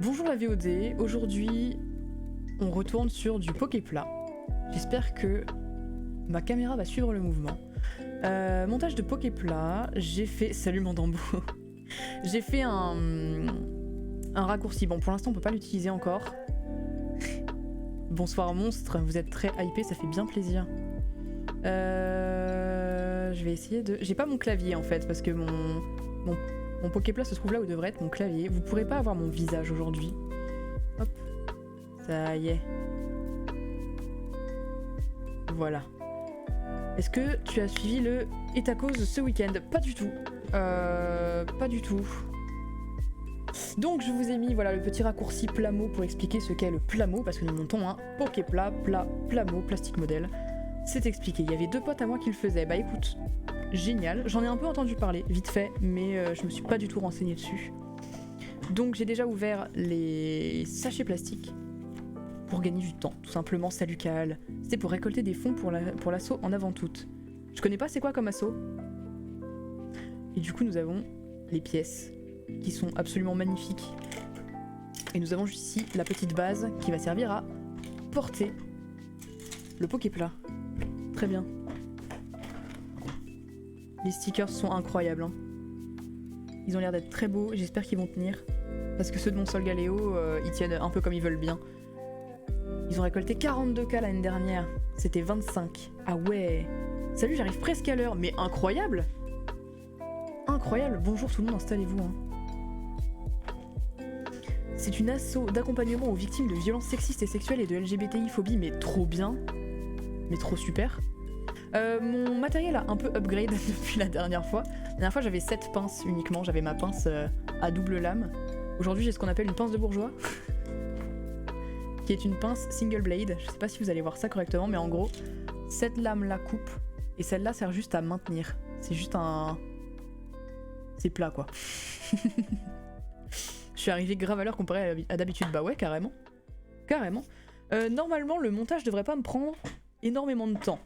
Bonjour la VOD, aujourd'hui on retourne sur du Poképla. J'espère que ma caméra va suivre le mouvement. Montage de Poképla, j'ai fait... Salut mon Dambo. J'ai fait un raccourci, bon pour l'instant on peut pas l'utiliser encore. Bonsoir monstre, vous êtes très hypé, ça fait bien plaisir. Je vais essayer de... J'ai pas mon clavier en fait, parce que mon Poképla se trouve là où devrait être mon clavier. Vous pourrez pas avoir mon visage aujourd'hui. Hop. Ça y est. Voilà. Est-ce que tu as suivi le Etacos ce week-end? Pas du tout. Pas du tout. Donc je vous ai mis voilà, le petit raccourci Plamo pour expliquer ce qu'est le Plamo, parce que nous montons un Poképla, Plamo, Plastic Model. C'est expliqué. Il y avait deux potes à moi qui le faisaient. Bah écoute, génial. J'en ai un peu entendu parler, vite fait, mais je me suis pas du tout renseignée dessus. Donc j'ai déjà ouvert les sachets plastiques pour gagner du temps, tout simplement. Salut Kaal. C'était pour récolter des fonds pour l'assaut en avant-toute. Je connais pas c'est quoi comme assaut. Et du coup nous avons les pièces qui sont absolument magnifiques. Et nous avons juste ici la petite base qui va servir à porter le Poképla. Très bien. Les stickers sont incroyables. Hein. Ils ont l'air d'être très beaux, j'espère qu'ils vont tenir. Parce que ceux de mon Sol Galéo, ils tiennent un peu comme ils veulent bien. Ils ont récolté 42K l'année dernière. C'était 25. Ah ouais. Salut, j'arrive presque à l'heure. Mais incroyable. Incroyable. Bonjour tout le monde, installez-vous. Hein. C'est une asso d'accompagnement aux victimes de violences sexistes et sexuelles et de LGBTI-phobie, mais trop bien. Mais trop super. Mon matériel a un peu upgrade depuis la dernière fois. La dernière fois j'avais 7 pinces uniquement, j'avais ma pince à double lame. Aujourd'hui j'ai ce qu'on appelle une pince de bourgeois. Qui est une pince single blade. Je sais pas si vous allez voir ça correctement, mais en gros, cette lame la coupe et celle-là sert juste à maintenir. C'est juste un... C'est plat quoi. Je suis arrivé grave à l'heure comparé à d'habitude. Bah ouais, carrément. Carrément. Normalement le montage devrait pas me prendre énormément de temps.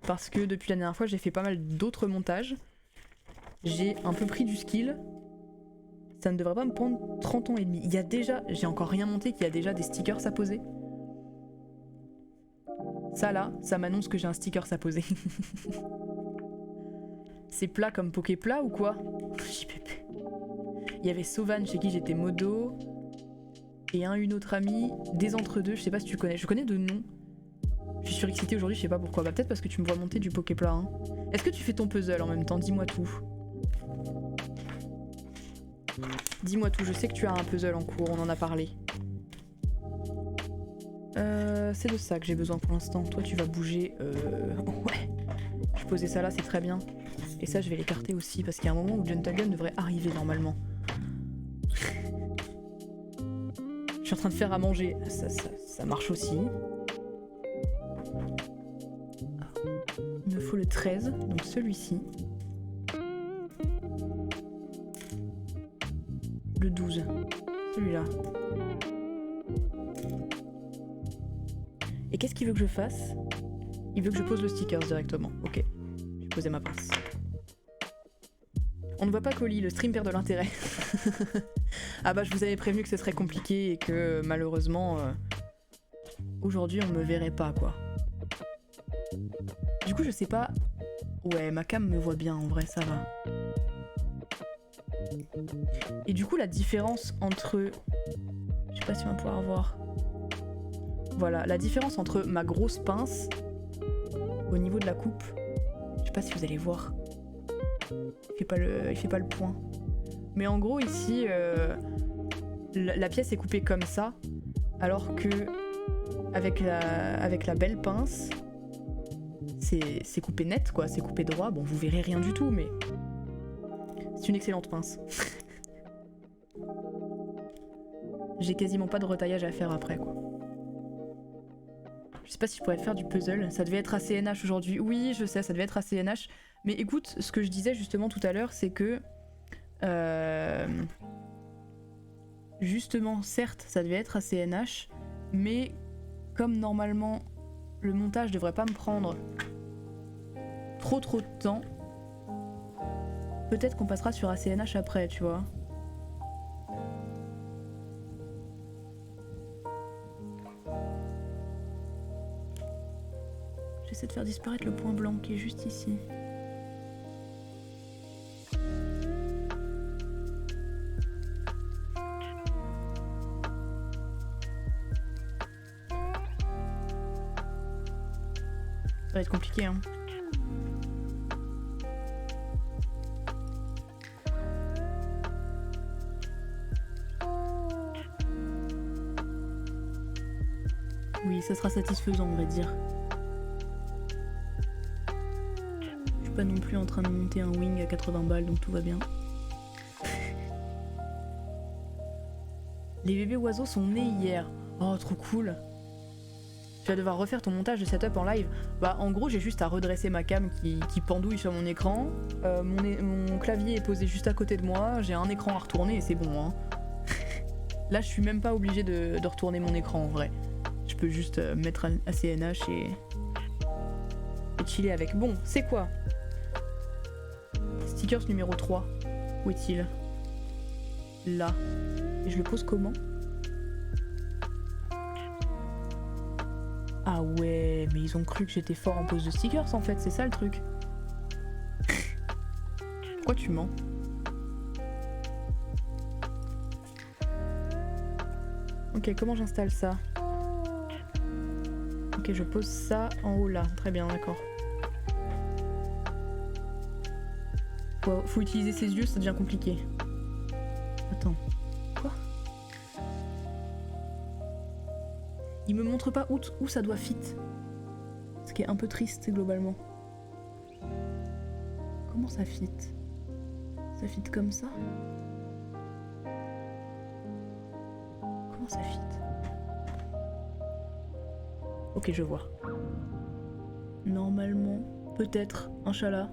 Parce que depuis la dernière fois, j'ai fait pas mal d'autres montages. J'ai un peu pris du skill. Ça ne devrait pas me prendre 30 ans et demi. Il y a déjà, j'ai encore rien monté, qu'il y a déjà des stickers à poser. Ça là, ça m'annonce que j'ai un sticker à poser. C'est plat comme Poképla ou quoi? JPP. Il y avait Sauvan chez qui j'étais modo. Et une autre amie, des entre-deux, je sais pas si tu connais. Je connais de nom. Je suis surexcitée aujourd'hui, je sais pas pourquoi. Bah peut-être parce que tu me vois monter du Poképla. Hein. Est-ce que tu fais ton puzzle en même temps? Dis-moi tout. Dis-moi tout, je sais que tu as un puzzle en cours, on en a parlé. C'est de ça que j'ai besoin pour l'instant. Toi tu vas bouger. Ouais. Je vais poser ça là, c'est très bien. Et ça je vais l'écarter aussi parce qu'il y a un moment où Gentlegun devrait arriver normalement. Je suis en train de faire à manger. Ça marche aussi. Il me faut le 13, donc celui-ci. Le 12, celui-là. Et qu'est-ce qu'il veut que je fasse? Il veut que je pose le sticker directement. Ok, je vais poser ma pince. On ne voit pas Colis, le stream perd de l'intérêt. Ah bah je vous avais prévenu que ce serait compliqué et que malheureusement aujourd'hui on me verrait pas quoi. Du coup je sais pas... Ouais ma cam me voit bien en vrai, ça va. Et du coup la différence entre... Je sais pas si on va pouvoir voir. Voilà, la différence entre ma grosse pince au niveau de la coupe. Je sais pas si vous allez voir. Il fait pas le point. Mais en gros ici, la pièce est coupée comme ça. Alors que avec la belle pince, c'est coupé net quoi, c'est coupé droit. Bon vous verrez rien du tout mais c'est une excellente pince. J'ai quasiment pas de retaillage à faire après quoi. Je sais pas si je pourrais faire du puzzle, ça devait être à CNH aujourd'hui. Oui je sais, ça devait être à CNH. Mais écoute, ce que je disais justement tout à l'heure c'est que justement certes ça devait être à CNH, mais comme normalement le montage devrait pas me prendre trop de temps, peut-être qu'on passera sur ACNH après, tu vois. j'essaie de faire disparaître le point blanc qui est juste ici. Ça va être compliqué, hein. Oui, ça sera satisfaisant, on va dire. Je suis pas non plus en train de monter un wing à 80 balles, donc tout va bien. Les bébés oiseaux sont nés hier. Oh, trop cool. Tu vas devoir refaire ton montage de setup en live. Bah, en gros, j'ai juste à redresser ma cam qui pendouille sur mon écran. Mon clavier est posé juste à côté de moi. J'ai un écran à retourner et c'est bon, hein. Là, je suis même pas obligée de retourner mon écran en vrai. Je peux juste mettre un ACNH et chiller avec. Bon, c'est quoi? Stickers numéro 3. Où est-il? Là. Et je le pose comment? Ah ouais, mais ils ont cru que j'étais fort en pose de stickers en fait, c'est ça le truc. Pourquoi tu mens? Ok, comment j'installe ça? Ok, je pose ça en haut là. Très bien, d'accord. Faut utiliser ses yeux, ça devient compliqué. Attends. Quoi? Il me montre pas où ça doit fit. Ce qui est un peu triste globalement. Comment ça fit? Ça fit comme ça? Comment ça fit? Ok, je vois. Normalement, peut-être, Inch'Allah.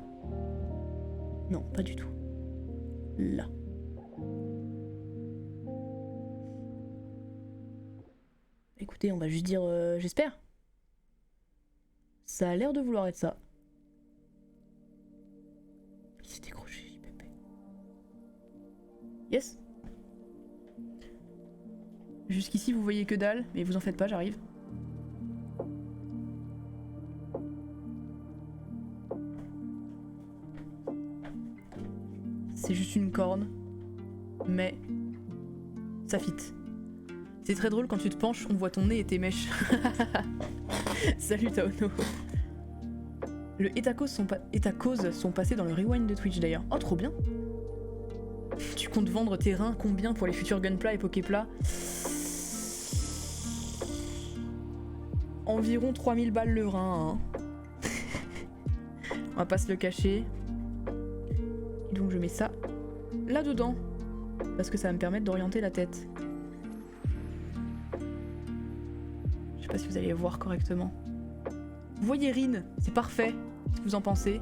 Non, pas du tout. Là. Écoutez, on va juste dire j'espère. Ça a l'air de vouloir être ça. Il s'est décroché, JPP. Yes. Jusqu'ici, vous voyez que dalle, mais vous en faites pas, j'arrive. C'est juste une corne, mais ça fit. C'est très drôle quand tu te penches, on voit ton nez et tes mèches. Salut Taono. Le Etacos sont passés dans le rewind de Twitch d'ailleurs. Oh trop bien. Tu comptes vendre tes reins combien pour les futurs Gunpla et Poképla? Environ 3000 balles le rein. Hein. On va pas se le cacher. Et donc je mets ça là-dedans. Parce que ça va me permettre d'orienter la tête. Je sais pas si vous allez voir correctement. Vous voyez Rin, c'est parfait. Qu'est-ce que vous en pensez?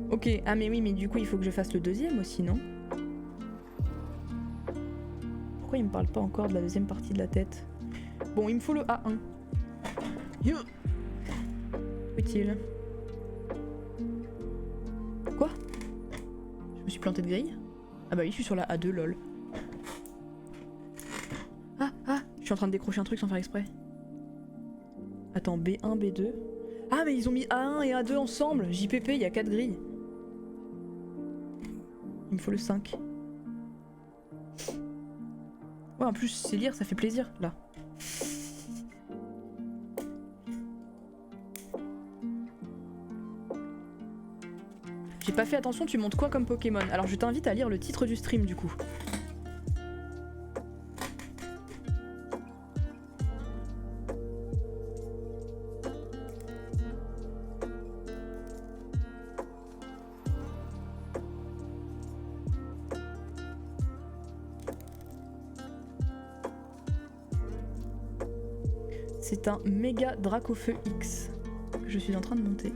Ok, ah mais oui, mais du coup il faut que je fasse le deuxième aussi, non? Pourquoi il me parle pas encore de la deuxième partie de la tête? Bon, il me faut le A1. Yo. Où est-il? Quoi? Je me suis planté de grille? Ah bah oui, je suis sur la A2, lol. Ah, je suis en train de décrocher un truc sans faire exprès. Attends, B1, B2. Ah mais ils ont mis A1 et A2 ensemble. JPP, il y a 4 grilles. Il me faut le 5. Ouais, en plus, c'est lire, ça fait plaisir, là. J'ai pas fait attention, tu montes quoi comme Pokémon? Alors je t'invite à lire le titre du stream, du coup. C'est un méga Dracofeu X que je suis en train de monter.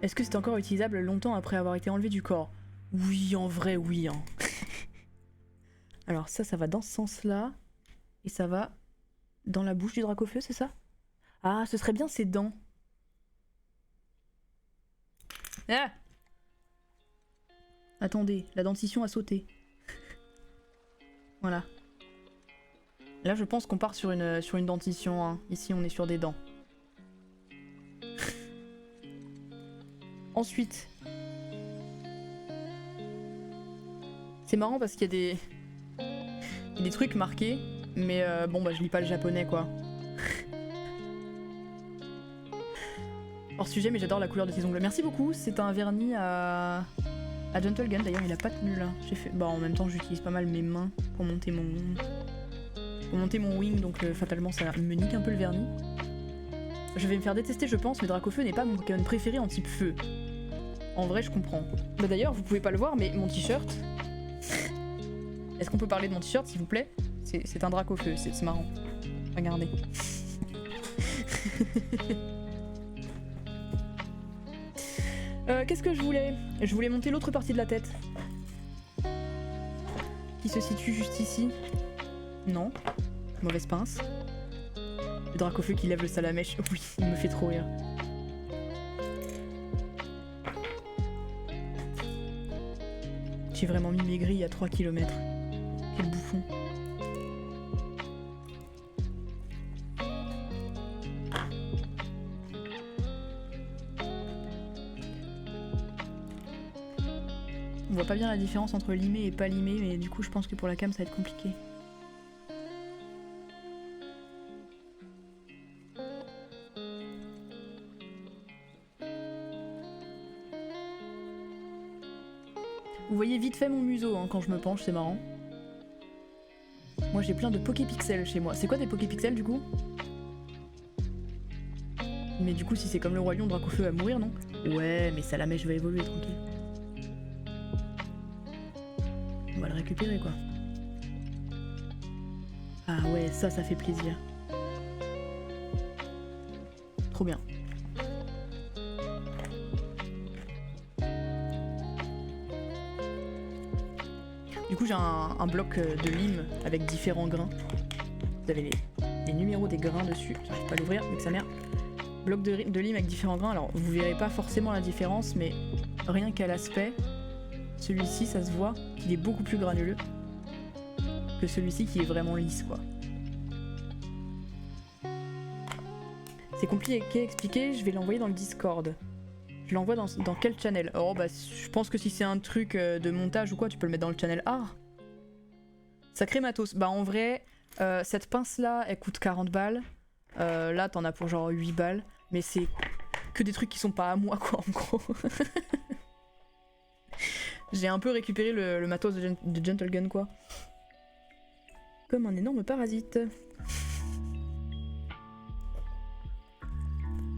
Est-ce que c'est encore utilisable longtemps après avoir été enlevé du corps? Oui, en vrai, oui. Hein. Alors ça va dans ce sens-là. Et ça va dans la bouche du Dracofeu, c'est ça? Ah, ce serait bien ses dents. Ah! Attendez, la dentition a sauté. Voilà. Là, je pense qu'on part sur une dentition. Hein. Ici, on est sur des dents. Ensuite. C'est marrant parce qu'il y a des trucs marqués. Mais bon, bah je lis pas le japonais, quoi. Hors sujet, mais j'adore la couleur de tes ongles. Merci beaucoup, c'est un vernis à Gentle Gun. D'ailleurs, il a pas tenu là. J'ai fait... Bah en même temps, j'utilise pas mal mes mains pour monter mon wing, donc fatalement, ça me nique un peu le vernis. Je vais me faire détester, je pense, mais Dracofeu n'est pas mon Pokémon préféré en type feu. En vrai, je comprends. Bah d'ailleurs, vous pouvez pas le voir, mais mon t-shirt... Est-ce qu'on peut parler de mon t-shirt, s'il vous plaît? C'est un Dracofeu, c'est marrant. Regardez. Qu'est-ce que je voulais? Je voulais monter l'autre partie de la tête. Qui se situe juste ici. Non. Mauvaise pince. Le Dracofeu qui lève le salamèche. Oui, il me fait trop rire. J'ai vraiment mis mes grilles à 3 km. Quel bouffon. On voit pas bien la différence entre limé et pas limé, mais du coup je pense que pour la cam ça va être compliqué. Vous voyez vite fait mon museau hein, quand je me penche, c'est marrant. Moi j'ai plein de Poképixels chez moi. C'est quoi des Poképixels du coup? Mais du coup si c'est comme le Roi Lion, Dracofeu va mourir, non? Ouais, mais Salamèche va évoluer, tranquille. On va le récupérer quoi. Ah ouais, ça fait plaisir. Trop bien. Du coup j'ai un bloc de lime avec différents grains. Vous avez les numéros des grains dessus. J'arrive pas à l'ouvrir, avec sa mère. Bloc de lime avec différents grains. Alors vous verrez pas forcément la différence, mais rien qu'à l'aspect, celui-ci ça se voit qu'il est beaucoup plus granuleux que celui-ci qui est vraiment lisse quoi. C'est compliqué à expliquer, je vais l'envoyer dans le Discord. Je l'envoie dans quel channel? Oh bah je pense que si c'est un truc de montage ou quoi, tu peux le mettre dans le channel art. Sacré matos. Bah en vrai, cette pince là, elle coûte 40 balles. Là t'en as pour genre 8 balles. Mais c'est que des trucs qui sont pas à moi quoi en gros. J'ai un peu récupéré le matos de Gentle Gun quoi. Comme un énorme parasite.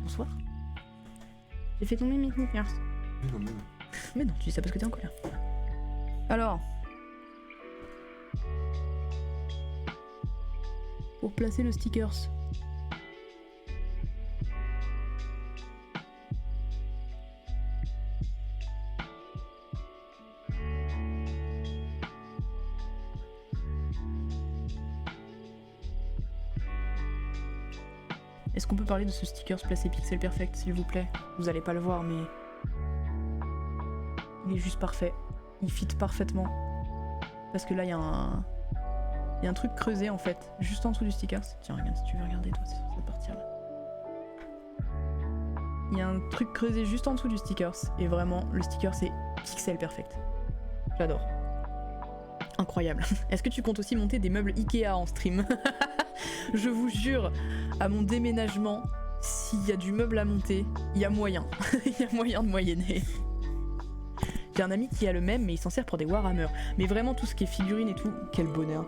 Bonsoir. J'ai fait tomber mes sneakers. Mais non, tu dis ça parce que t'es en colère. Alors. Pour placer le stickers. Est-ce qu'on peut parler de ce stickers placé Pixel Perfect, s'il vous plaît? Vous allez pas le voir, mais... il est juste parfait. Il fit parfaitement. Parce que là, il y a un truc creusé, en fait, juste en dessous du stickers. Tiens, regarde, si tu veux regarder, toi, sur cette partie-là. Il y a un truc creusé juste en dessous du stickers. Et vraiment, le sticker, c'est Pixel Perfect. J'adore. Incroyable. Est-ce que tu comptes aussi monter des meubles Ikea en stream? Je vous jure, à mon déménagement, s'il y a du meuble à monter, il y a moyen. Il y a moyen de moyenner. J'ai un ami qui a le même, mais il s'en sert pour des Warhammer. Mais vraiment, tout ce qui est figurines et tout, quel bonheur.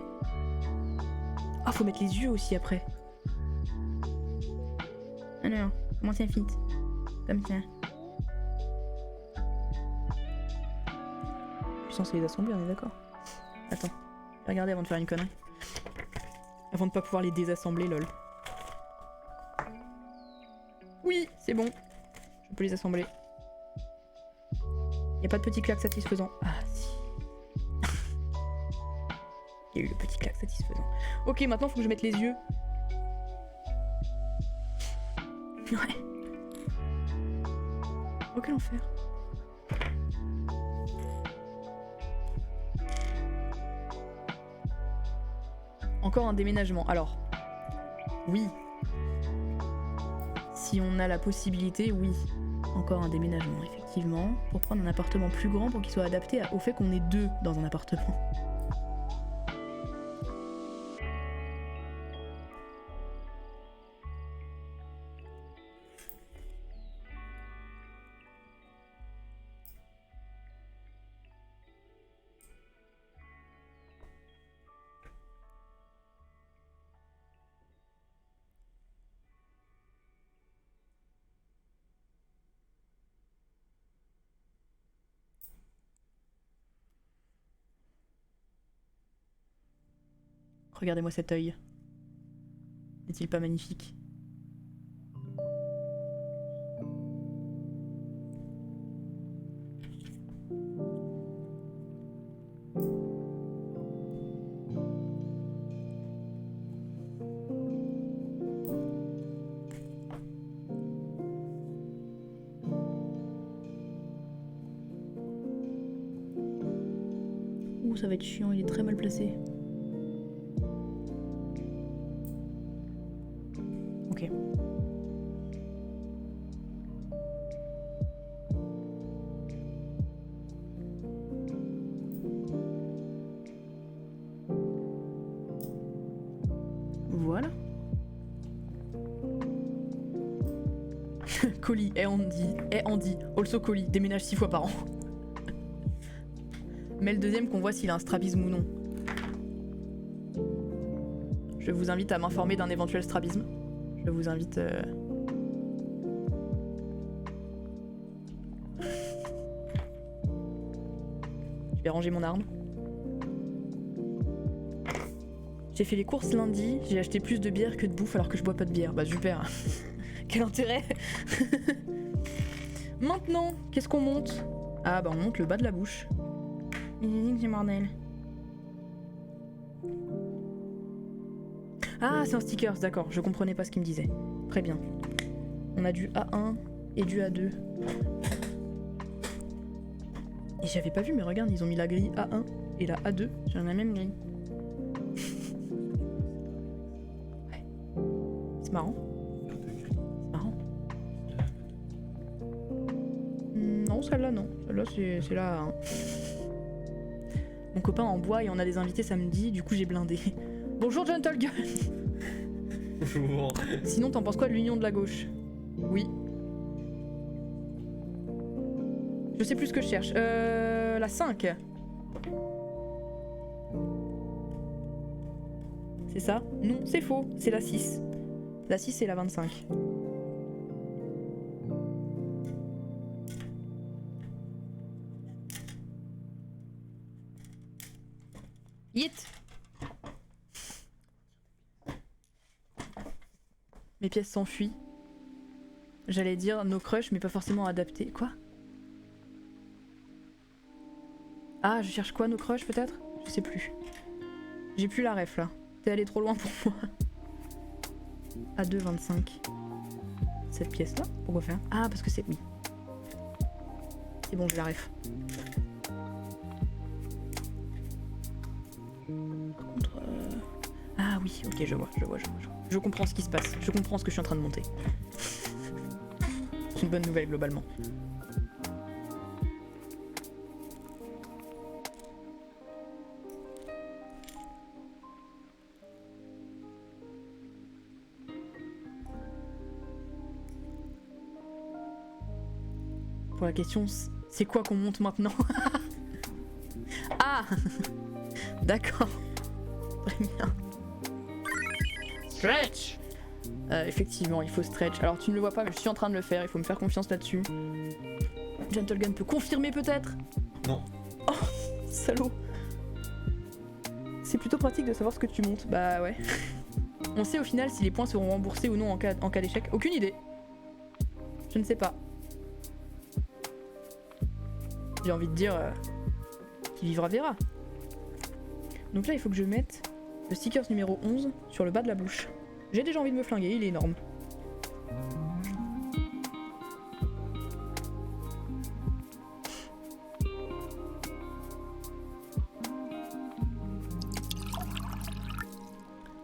Ah, faut mettre les yeux aussi après. Alors, comment ça fit? Comme ça. Je suis censé les assembler, on est d'accord? Attends, regardez avant de faire une connerie. Avant de pas pouvoir les désassembler, lol. Oui, c'est bon. Je peux les assembler. Y a pas de petit claque satisfaisant. Ah si. eu le petit claque satisfaisant. Ok, maintenant faut que je mette les yeux. Ouais. Oh quel enfer. Encore un déménagement. Alors, oui. Si on a la possibilité, oui. Encore un déménagement, effectivement. Pour prendre un appartement plus grand pour qu'il soit adapté au fait qu'on est deux dans un appartement. Regardez-moi cet œil. N'est-il pas magnifique? Ouh, ça va être chiant, il est très mal placé. Ok. Voilà. Colis, Andy, also colis, déménage 6 fois par an. Mais le deuxième qu'on voit s'il a un strabisme ou non. Je vous invite à m'informer d'un éventuel strabisme. Je vous invite... Je vais ranger mon arme. J'ai fait les courses lundi, j'ai acheté plus de bière que de bouffe alors que je bois pas de bière. Bah super. Quel intérêt. Maintenant, qu'est-ce qu'on monte? Ah bah on monte le bas de la bouche. C'est mortel. Ah c'est un sticker, d'accord, je comprenais pas ce qu'il me disait. Très bien. On a du A1 et du A2. Et j'avais pas vu mais regarde, ils ont mis la grille A1 et la A2 sur la même grille. Ouais. C'est marrant. C'est marrant. Non, celle-là non. Celle-là c'est la A1. Mon copain en bois et on a des invités samedi, du coup j'ai blindé. Bonjour Gentle Gun. Bonjour. Sinon t'en penses quoi de l'union de la gauche? Oui. Je sais plus ce que je cherche. La 5. C'est ça? Non, c'est faux. C'est la 6. La 6 et la 25. Yit! Mes pièces s'enfuient. J'allais dire nos crushs, mais pas forcément adaptés. Quoi? Ah, je cherche quoi, nos crushs peut-être? Je sais plus. J'ai plus la ref là. T'es allé trop loin pour moi. A2, 25. Cette pièce là? Pourquoi faire? Ah, parce que c'est... Oui. C'est bon, j'ai la ref. Par contre... Ah oui, ok, je vois. Je comprends ce qui se passe. Je comprends ce que je suis en train de monter. C'est une bonne nouvelle globalement. Pour la question, c'est quoi qu'on monte maintenant? Ah. D'accord. Très bien. Stretch. Effectivement, il faut stretch. Alors tu ne le vois pas, mais je suis en train de le faire. Il faut me faire confiance là-dessus. Gentlegun peut confirmer peut-être? Non. Oh, salaud. C'est plutôt pratique de savoir ce que tu montes. Bah ouais. On sait au final si les points seront remboursés ou non en cas d'échec. Aucune idée. Je ne sais pas. J'ai envie de dire... qui vivra verra. Donc là, il faut que je mette le stickers numéro 11 sur le bas de la bouche. J'ai déjà envie de me flinguer, il est énorme.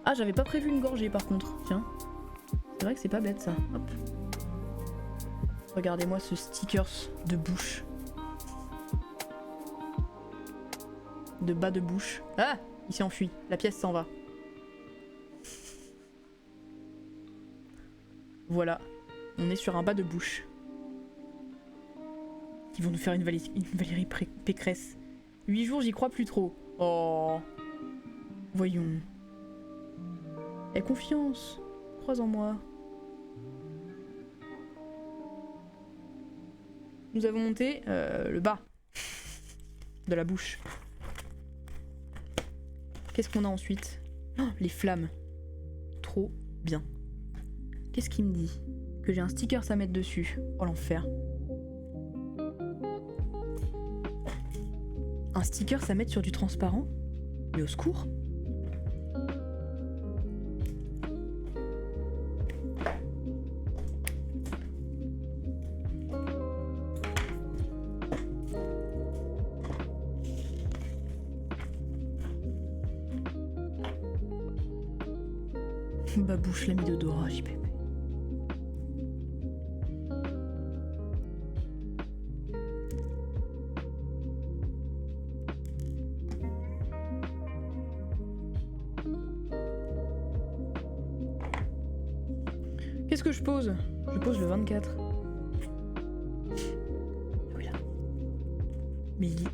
Ah, j'avais pas prévu une gorgée par contre, tiens. C'est vrai que c'est pas bête ça. Hop. Regardez-moi ce stickers de bouche. De bas de bouche. Ah! Il s'est enfui, la pièce s'en va. Voilà, on est sur un bas de bouche. Ils vont nous faire une Valérie Pécresse. 8 jours, j'y crois plus trop. Oh. Voyons. Aie confiance. Crois en moi. Nous avons monté le bas de la bouche. Qu'est-ce qu'on a ensuite? Oh, les flammes. Trop bien. Qu'est-ce qu'il me dit? Que j'ai un sticker à mettre dessus. Oh l'enfer. Un sticker à mettre sur du transparent? Mais au secours. Babouche l'ami de Dora, JPP. Qu'est-ce que je pose? Je pose le 24. Oui là. Mais il est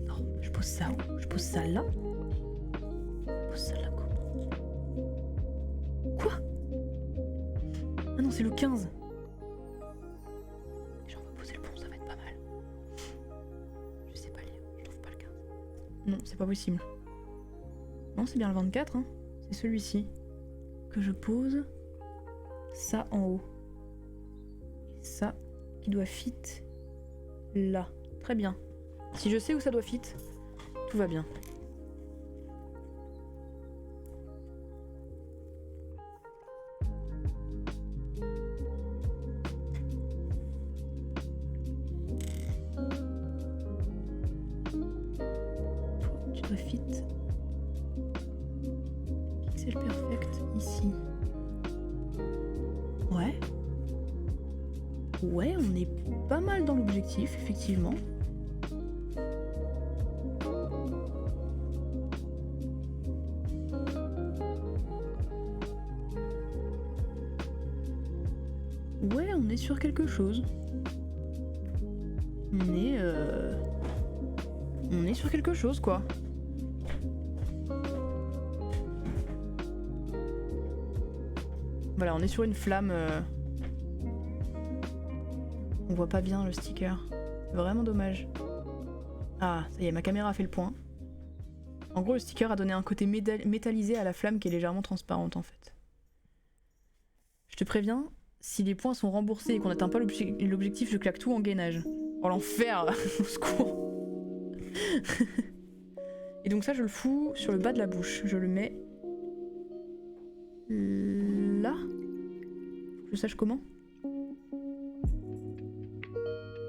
énorme. Je pose ça où? Je pose ça là? Je pose ça là quoi? Quoi? Ah non, c'est le 15. Genre on va poser le pont, ça va être pas mal. Je sais pas lire, je trouve pas le 15. Non, c'est pas possible. Non, c'est bien le 24, hein. C'est celui-ci. Que je pose ça en haut. Et ça qui doit fit là. Très bien. Si je sais où ça doit fit, tout va bien. Tu dois fit pixel perfect ici. Ouais. Ouais, on est pas mal dans l'objectif, effectivement. Ouais, on est sur quelque chose. On est sur quelque chose, quoi. Voilà, on est sur une flamme. On voit pas bien le sticker. C'est vraiment dommage. Ah, ça y est, ma caméra a fait le point. En gros, le sticker a donné un côté métallisé à la flamme qui est légèrement transparente, en fait. Je te préviens, si les points sont remboursés et qu'on n'atteint pas l'objectif, je claque tout en gainage. Oh l'enfer. Au secours. Et donc ça, je le fous sur le bas de la bouche. Je le mets... là. Faut que je sache comment.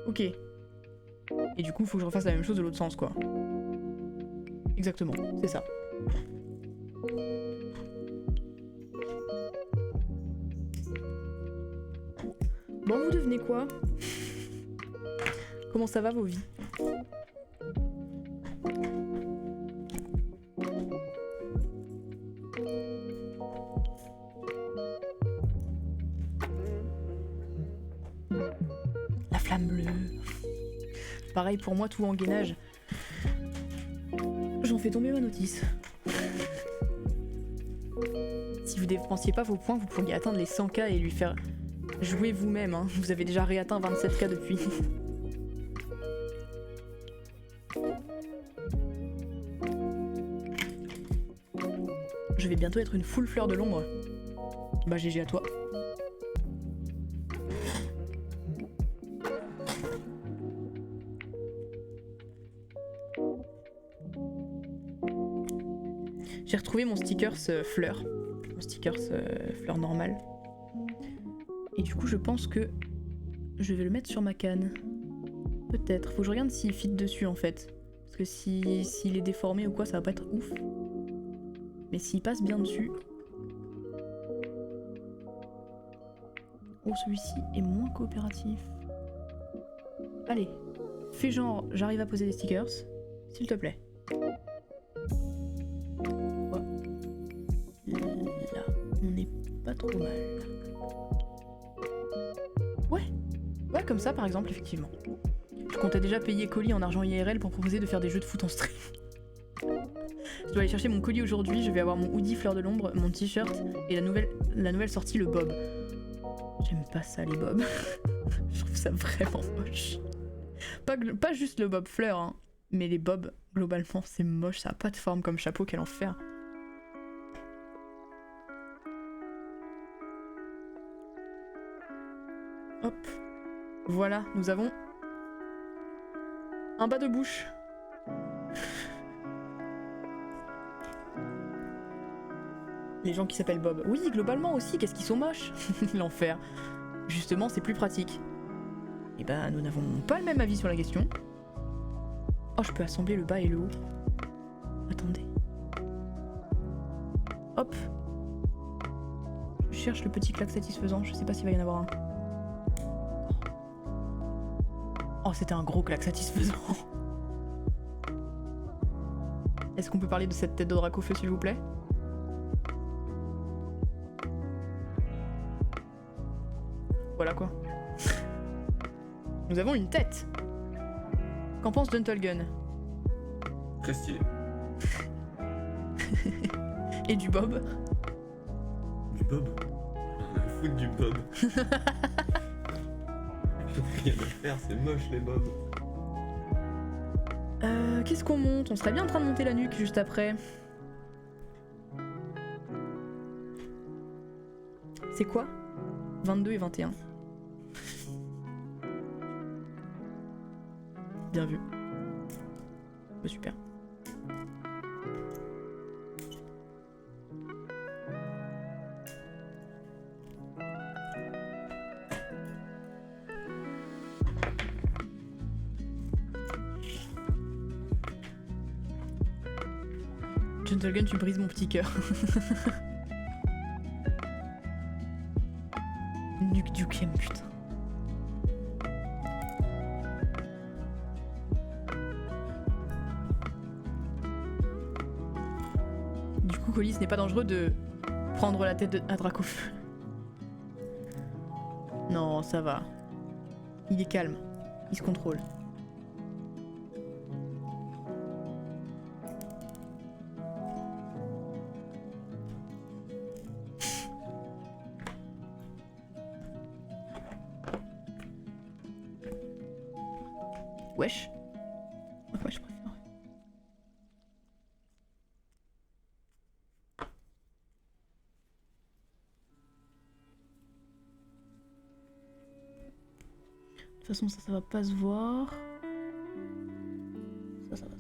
Ok. Et du coup, il faut que je refasse la même chose de l'autre sens, quoi. Exactement, c'est ça. Bon, vous devenez quoi? Comment ça va, vos vies? La flamme bleue. Pareil pour moi, tout en gainage. J'en fais tomber ma notice. Si vous dépensiez pas vos points, vous pourriez atteindre les 100K et lui faire jouer vous-même. Hein. Vous avez déjà réatteint 27K depuis. Je vais bientôt être une full fleur de l'ombre. Bah GG à toi. J'ai retrouvé mon stickers fleur. Mon stickers fleur normal. Et du coup, je pense que je vais le mettre sur ma canne. Peut-être. Faut que je regarde s'il fit dessus en fait. Parce que s'il est déformé ou quoi, ça va pas être ouf. Mais s'il passe bien dessus... Oh, celui-ci est moins coopératif. Allez, fais genre, j'arrive à poser des stickers, s'il te plaît. Oh. Là, on n'est pas trop mal. Ouais, comme ça par exemple, effectivement. Je comptais déjà payer colis en argent IRL pour proposer de faire des jeux de foot en stream. Je dois aller chercher mon colis aujourd'hui, je vais avoir mon hoodie fleur de l'ombre, mon t-shirt et la nouvelle sortie, le bob. J'aime pas ça les bobs. Je trouve ça vraiment moche. Pas juste le bob fleur, hein, mais les bobs, globalement, c'est moche, ça a pas de forme comme chapeau, quel enfer. Hop. Voilà, nous avons un bas de bouche. Les gens qui s'appellent Bob. Oui, globalement aussi, qu'est-ce qu'ils sont moches. L'enfer. Justement, c'est plus pratique. Et bah, nous n'avons pas le même avis sur la question. Oh, je peux assembler le bas et le haut. Attendez. Hop. Je cherche le petit claque satisfaisant, je sais pas s'il va y en avoir un. Oh, c'était un gros claque satisfaisant. Est-ce qu'on peut parler de cette tête de Dracofeu, s'il vous plaît? Voilà quoi. Nous avons une tête. Qu'en pense Gentlegun? Très stylé. Et du bob? Du bob? On a foutre du bob. Rien à faire, c'est moche les bobs. Qu'est-ce qu'on monte? On serait bien en train de monter la nuque juste après. C'est quoi? 22 et 21. Bien vu. Bah, super. Gentlegun, tu brises mon petit cœur. Nuke Dukem, putain. Du coup, Colis, ce n'est pas dangereux de prendre la tête à Dracofeu. Non, ça va. Il est calme. Il se contrôle. Wesh. Ouais, je préfère. De toute façon, ça va pas se voir. Ça va se voir.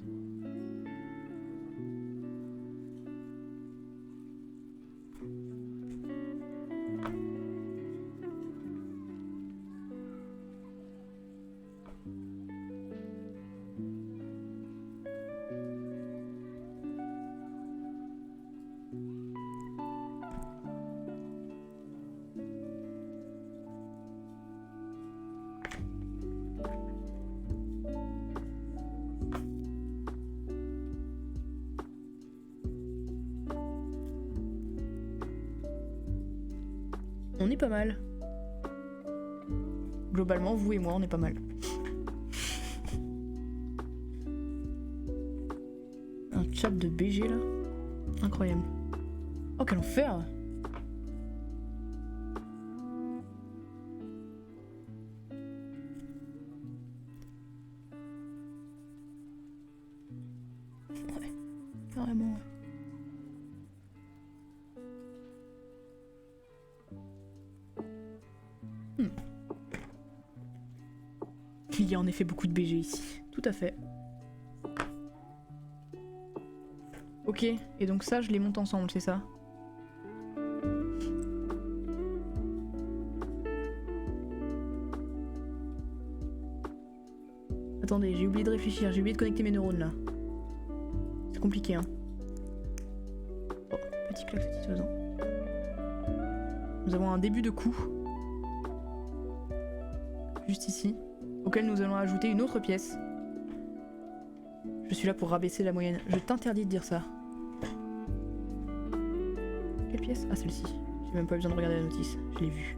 On est pas mal. Globalement, vous et moi, on est pas mal. Un chat de BG là. Incroyable. Oh, quel enfer! Ouais, carrément. Il y a en effet beaucoup de BG ici. Tout à fait. Ok, et donc ça, je les monte ensemble, c'est ça? Attendez, j'ai oublié de réfléchir, j'ai oublié de connecter mes neurones là. C'est compliqué, hein. Oh, petit claque satisfaisant. Nous avons un début de coup. Juste ici. Auquel nous allons ajouter une autre pièce. Je suis là pour rabaisser la moyenne. Je t'interdis de dire ça. Quelle pièce? Ah, celle-ci. J'ai même pas besoin de regarder la notice. Je l'ai vue.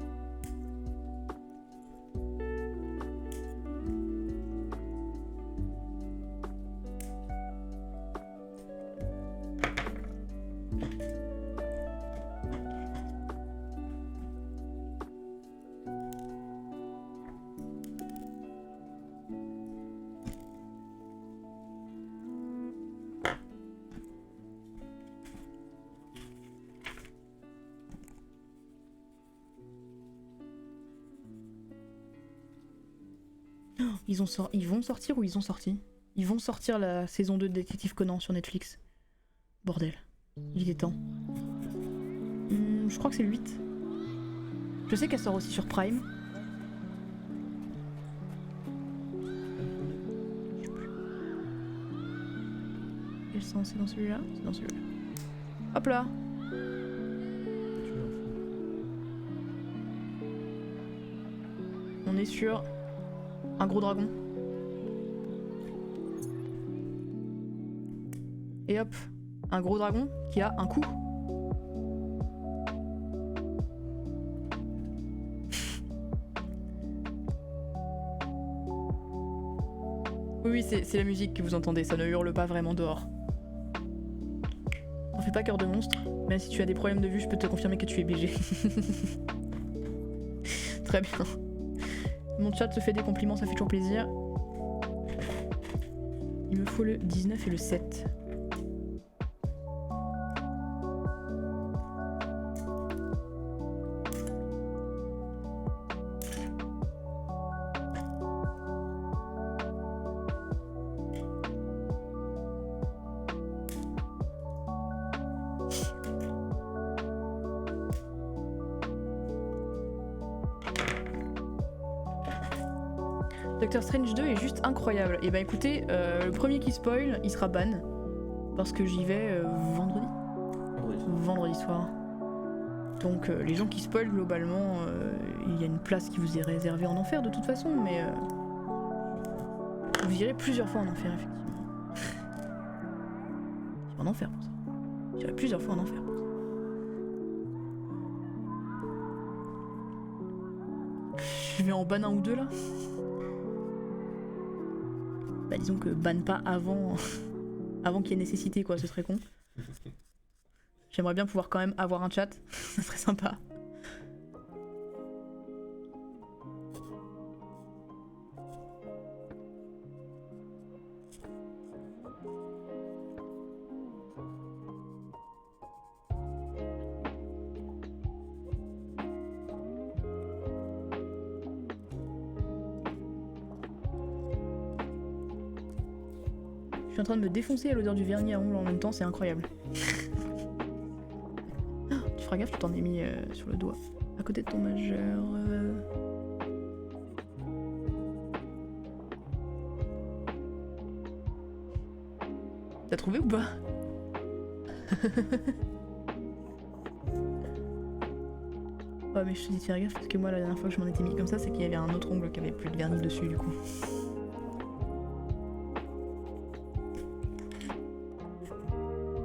Ils vont sortir ou ils ont sorti? Ils vont sortir la saison 2 de Détective Conan sur Netflix. Bordel. Il est temps. Je crois que c'est le 8. Je sais qu'elle sort aussi sur Prime. Je sais plus. Quel sens? C'est dans celui-là? C'est dans celui-là. Hop là! On est sur un gros dragon. Et hop, un gros dragon qui a un coup. Oui, c'est la musique que vous entendez, ça ne hurle pas vraiment dehors. T'en fais pas cœur de monstre, même si tu as des problèmes de vue, je peux te confirmer que tu es BG. Très bien. Mon chat se fait des compliments, ça fait toujours plaisir. Il me faut le 19 et le 7. Doctor Strange 2 est juste incroyable. Et bah écoutez, le premier qui spoil, il sera ban. Parce que j'y vais vendredi soir. Donc les gens qui spoilent globalement, il y a une place qui vous est réservée en enfer de toute façon, mais vous irez plusieurs fois en enfer effectivement. En enfer pour ça. J'irai plusieurs fois en enfer pour ça. Je vais en ban 1 ou 2 là. Bah disons que ban pas avant avant qu'il y ait nécessité quoi, ce serait con. J'aimerais bien pouvoir quand même avoir un chat, ça serait sympa. Je suis en train de me défoncer à l'odeur du vernis à ongles en même temps, c'est incroyable. Tu feras gaffe, tu t'en es mis sur le doigt. À côté de ton majeur. T'as trouvé ou pas? Ouais mais je te dis de faire gaffe parce que moi la dernière fois que je m'en étais mis comme ça, c'est qu'il y avait un autre ongle qui avait plus de vernis dessus du coup.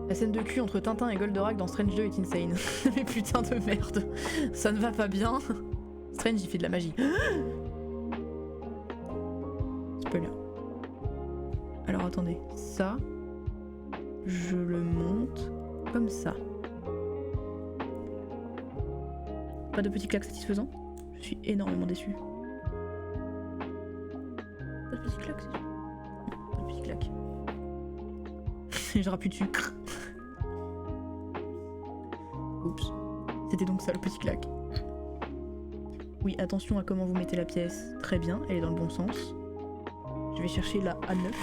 La scène de cul entre Tintin et Goldorak dans Strange 2 est insane. Mais putain de merde, ça ne va pas bien. Strange il fait de la magie. Spoiler. Alors attendez, ça, je le monte comme ça. Pas de petit claque satisfaisant? Je suis énormément déçue. Pas de petit claque, c'est sûr. Pas de petit claque. Je rappuie dessus. Oups. C'était donc ça le petit claque. Oui, attention à comment vous mettez la pièce. Très bien, elle est dans le bon sens. Je vais chercher la A9.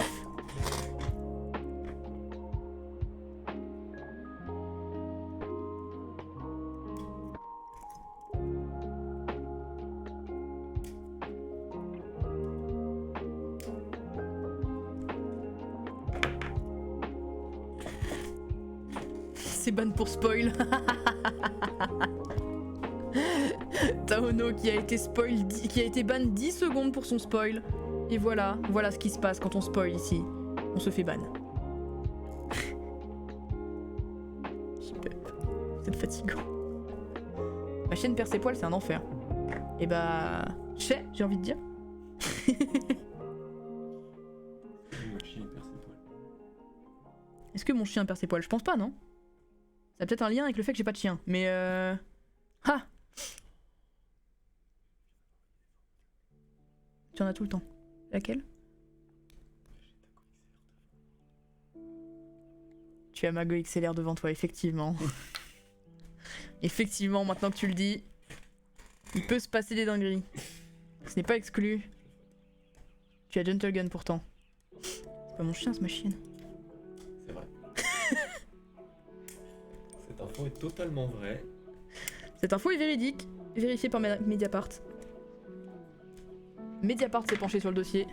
C'est ban pour spoil. Taono qui a été spoil, qui a été ban 10 secondes pour son spoil. Et voilà, voilà ce qui se passe quand on spoil ici. On se fait ban. C'est fatigant. Ma chienne perd ses poils, c'est un enfer. Et bah... j'ai envie de dire. Est-ce que mon chien perd ses poils? Je pense pas, non? Ça a peut-être un lien avec le fait que j'ai pas de chien. Mais Ah! Tu en as tout le temps. Laquelle? Tu as ma Go XLR devant toi, effectivement. Effectivement, maintenant que tu le dis, il peut se passer des dingueries. Ce n'est pas exclu. Tu as Gentle Gun pourtant. C'est pas mon chien, c'est ma chienne. C'est vrai. Cette info est totalement vraie. Cette info est véridique, vérifiée par Mediapart. Mediapart s'est penché sur le dossier.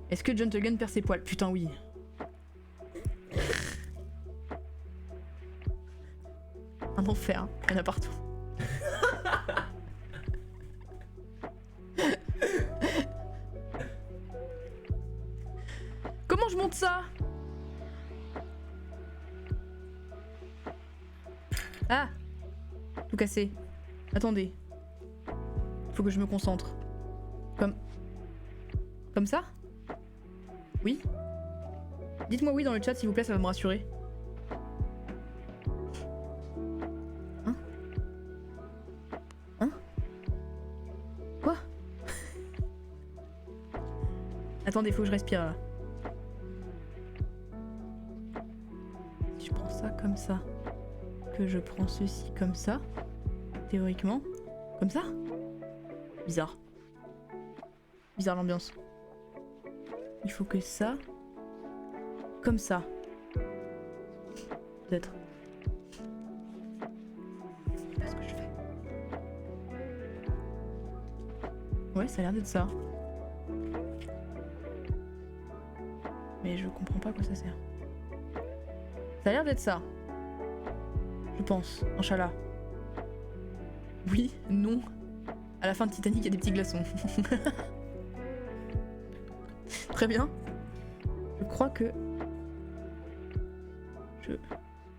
Est-ce que Gentle Gun perd ses poils? Putain oui. Un enfer, hein. Il y en a partout. Comment je monte ça? Ah! Tout cassé. Attendez. Faut que je me concentre. Comme ça? Oui? Dites-moi oui dans le chat s'il vous plaît, ça va me rassurer. Hein? Hein? Quoi? Attendez, faut que je respire là. Si je prends ça comme ça, que je prends ceci comme ça, théoriquement, comme ça? Bizarre. Bizarre l'ambiance. Il faut que ça... Comme ça. Peut-être. Qu'est-ce que je fais? Ouais, ça a l'air d'être ça. Mais je comprends pas à quoi ça sert. Ça a l'air d'être ça. Je pense. Inch'Allah. Oui, non. À la fin de Titanic, il y a des petits glaçons. Très bien. Je crois que...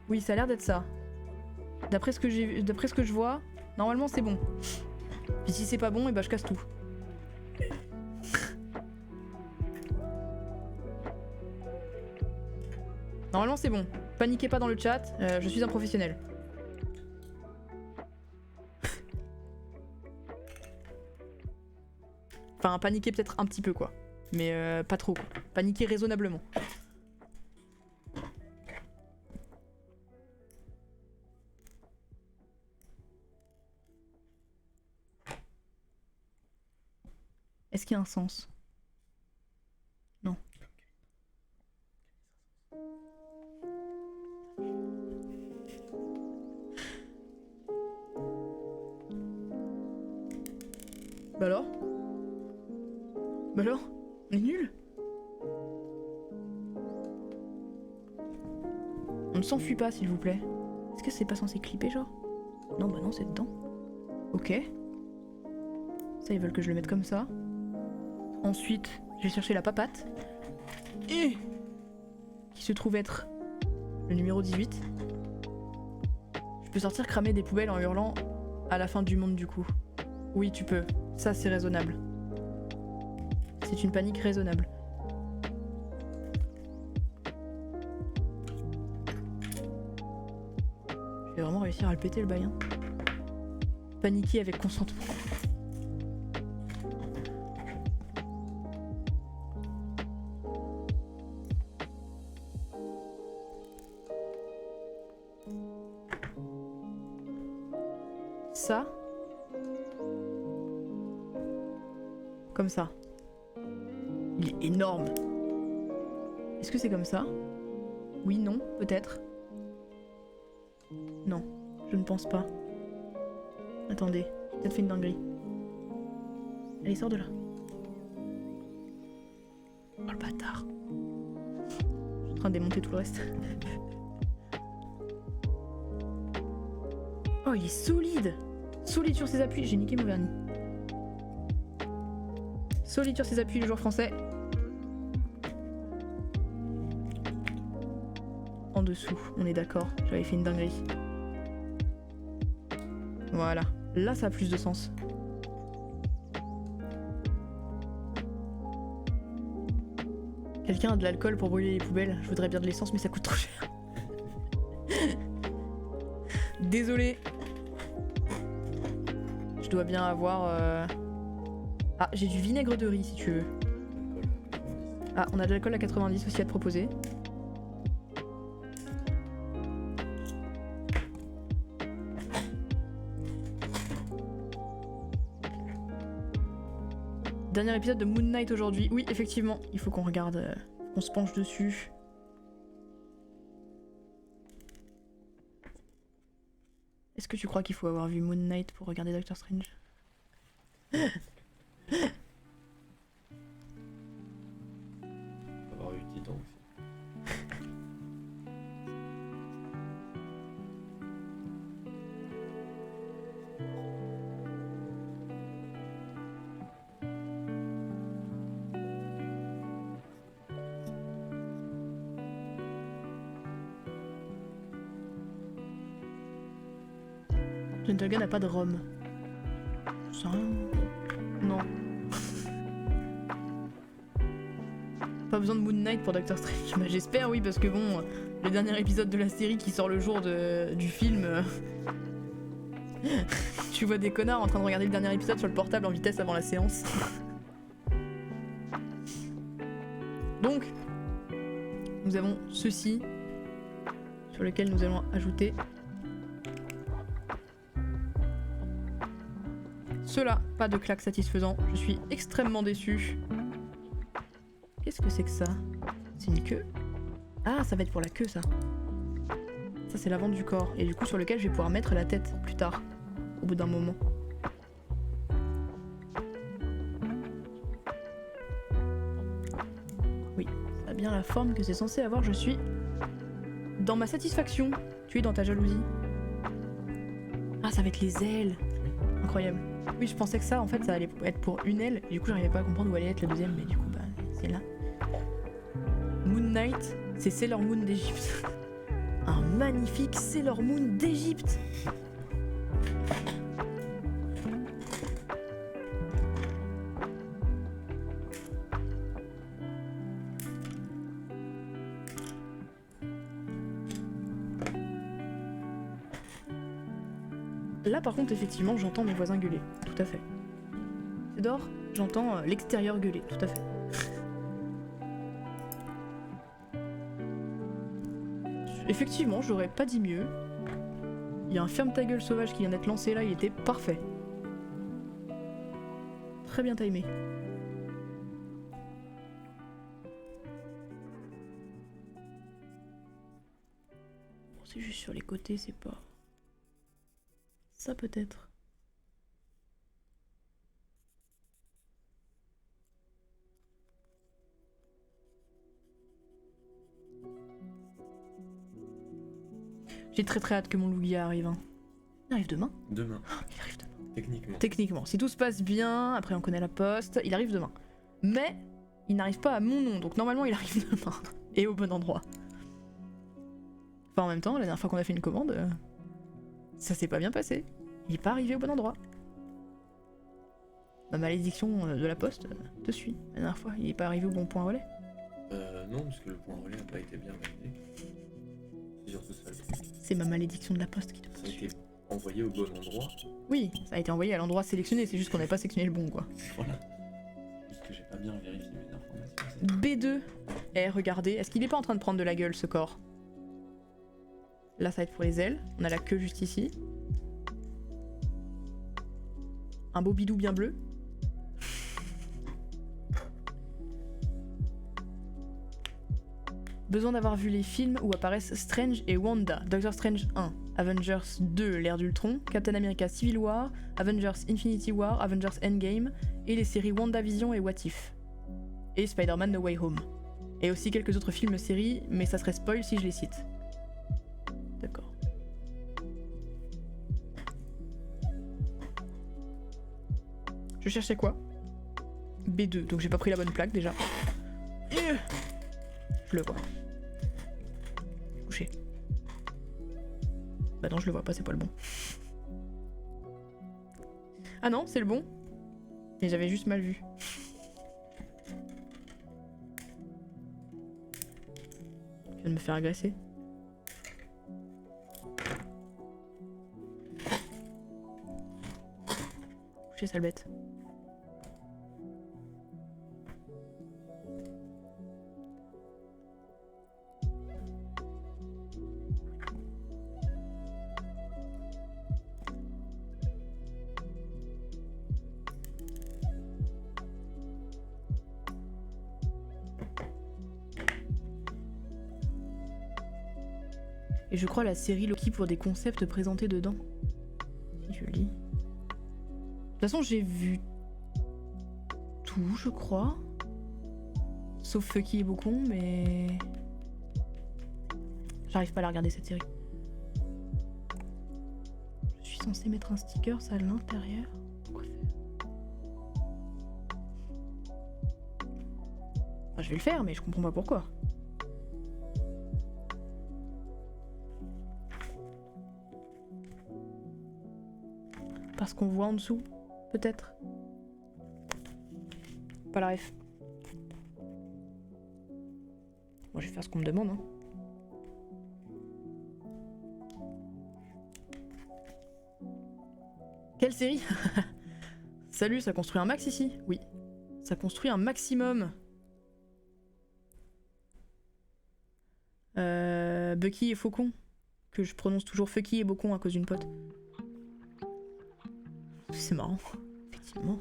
Oui, ça a l'air d'être ça. D'après ce que je vois, normalement c'est bon. Puis si c'est pas bon, et bah je casse tout. Normalement c'est bon. Paniquez pas dans le chat, je suis un professionnel. Enfin, paniquer peut-être un petit peu quoi. Mais pas trop quoi. Paniquer raisonnablement. Est-ce qu'il y a un sens? Non. Bah alors? Bah alors? On est nuls? On ne s'enfuit pas s'il vous plaît. Est-ce que c'est pas censé clipper genre? Non bah non c'est dedans. Ok. Ça ils veulent que je le mette comme ça. Ensuite je vais chercher la papate. Et qui se trouve être le numéro 18. Je peux sortir cramer des poubelles en hurlant à la fin du monde du coup. Oui tu peux. Ça c'est raisonnable. C'est une panique raisonnable. Je vais vraiment réussir à le péter le bail. Hein. Paniquer avec consentement. Ça. Comme ça. Il est énorme. Est-ce que c'est comme ça? Oui, non, peut-être. Non, je ne pense pas. Attendez, j'ai peut-être fait une dinguerie. Allez, sors de là. Oh le bâtard. Je suis en train de démonter tout le reste. Oh, il est solide. Solide sur ses appuis. J'ai niqué mon vernis. Solide sur ses appuis, le joueur français. En dessous, on est d'accord. J'avais fait une dinguerie. Voilà. Là, ça a plus de sens. Quelqu'un a de l'alcool pour brûler les poubelles? Je voudrais bien de l'essence, mais ça coûte trop cher. Désolé. Je dois bien avoir... Ah, j'ai du vinaigre de riz si tu veux. Ah, on a de l'alcool à 90 aussi à te proposer. Dernier épisode de Moon Knight aujourd'hui. Oui, effectivement, il faut qu'on regarde, qu'on se penche dessus. Est-ce que tu crois qu'il faut avoir vu Moon Knight pour regarder Doctor Strange? Avoir eu Titan aussi. Gentleman n'a pas de rhum. Ça... Non. Pas besoin de Moon Knight pour Doctor Strange. Bah, j'espère, oui, parce que bon, le dernier épisode de la série qui sort le jour du film... tu vois des connards en train de regarder le dernier épisode sur le portable en vitesse avant la séance. Donc, nous avons ceci, sur lequel nous allons ajouter... Cela, pas de claque satisfaisant, je suis extrêmement déçu. Qu'est-ce que c'est que ça? C'est une queue? Ah, ça va être pour la queue ça. Ça c'est l'avant du corps, et du coup sur lequel je vais pouvoir mettre la tête plus tard, au bout d'un moment. Oui, ça a bien la forme que c'est censé avoir, je suis dans ma satisfaction. Tu es dans ta jalousie. Ah, ça va être les ailes. Incroyable. Oui, je pensais que ça, en fait, ça allait être pour une aile. Et du coup, j'arrivais pas à comprendre où allait être la deuxième. Mais du coup, bah, c'est là. Moon Knight, c'est Sailor Moon d'Égypte. Un magnifique Sailor Moon d'Égypte. Là par contre effectivement j'entends mes voisins gueuler, tout à fait. C'est d'or, j'entends l'extérieur gueuler, tout à fait. Effectivement, j'aurais pas dit mieux. Il y a un ferme ta gueule sauvage qui vient d'être lancé là, il était parfait. Très bien timé. Bon, c'est juste sur les côtés, c'est pas... Ça peut-être. J'ai très hâte que mon Lugia arrive. Hein. Il arrive demain? Demain. Oh, il arrive demain. Techniquement. Techniquement. Si tout se passe bien, après on connaît la poste, il arrive demain. Mais il n'arrive pas à mon nom, donc normalement il arrive demain. Et au bon endroit. Enfin en même temps, la dernière fois qu'on a fait une commande, ça s'est pas bien passé. Il est pas arrivé au bon endroit. Ma malédiction de la poste te suit. La dernière fois, il est pas arrivé au bon point relais. Non, parce que le point relais n'a pas été bien validé. C'est surtout ça le truc. C'est ma malédiction de la poste qui te Ça a poursuit. été envoyé au bon endroit. Oui, ça a été envoyé à l'endroit sélectionné, c'est juste qu'on n'avait pas sélectionné le bon quoi. Voilà. Juste que j'ai pas bien vérifié mes informations. B2. Eh, regardez, est-ce qu'il est pas en train de prendre de la gueule ce corps? Là, ça va être pour les ailes. On a la queue juste ici. Un beau bidou bien bleu. Besoin d'avoir vu les films où apparaissent Strange et Wanda, Doctor Strange 1, Avengers 2, l'ère d'Ultron, Captain America Civil War, Avengers Infinity War, Avengers Endgame, et les séries WandaVision et What If. et Spider-Man No Way Home. Et aussi quelques autres films-séries, mais ça serait spoil si je les cite. D'accord. Je cherchais quoi? B2, donc j'ai pas pris la bonne plaque déjà. Je le vois. Couché. Bah non, je le vois pas, c'est pas le bon. Ah non, c'est le bon. Mais j'avais juste mal vu. Je viens de me faire agresser. Couché, sale bête. Et je crois la série Loki pour des concepts présentés dedans. Si je lis. De toute façon, j'ai vu tout, je crois. Sauf Fucky et Bocon, mais... J'arrive pas à la regarder cette série. Je suis censée mettre un sticker ça à l'intérieur. Pourquoi faire? Enfin, je vais le faire, mais je comprends pas pourquoi. Parce qu'on voit en dessous, peut-être. Pas la ref. Moi, je vais faire ce qu'on me demande. Hein. Quelle série? Salut, ça construit un max ici? Oui. Ça construit un maximum. Bucky et Faucon. Que je prononce toujours Fucky et Bocon à cause d'une pote. C'est marrant, effectivement.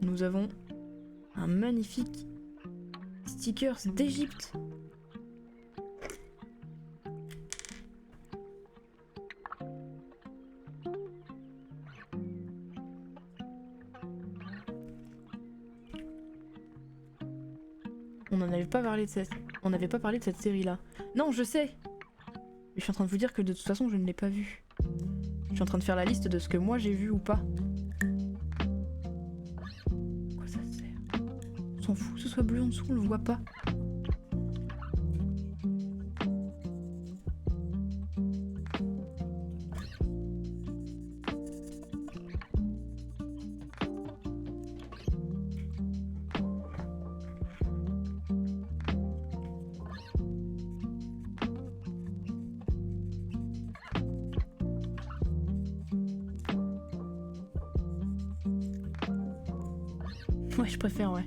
Nous avons un magnifique stickers d'Égypte. On n'en avait pas parlé de cette... On n'avait pas parlé de cette série-là. Non, je sais. Mais je suis en train de vous dire que de toute façon, je ne l'ai pas vue. Je suis en train de faire la liste de ce que moi j'ai vu ou pas. Quoi ça sert? On s'en fout que ce soit bleu en dessous, on le voit pas. Ouais, je préfère, ouais.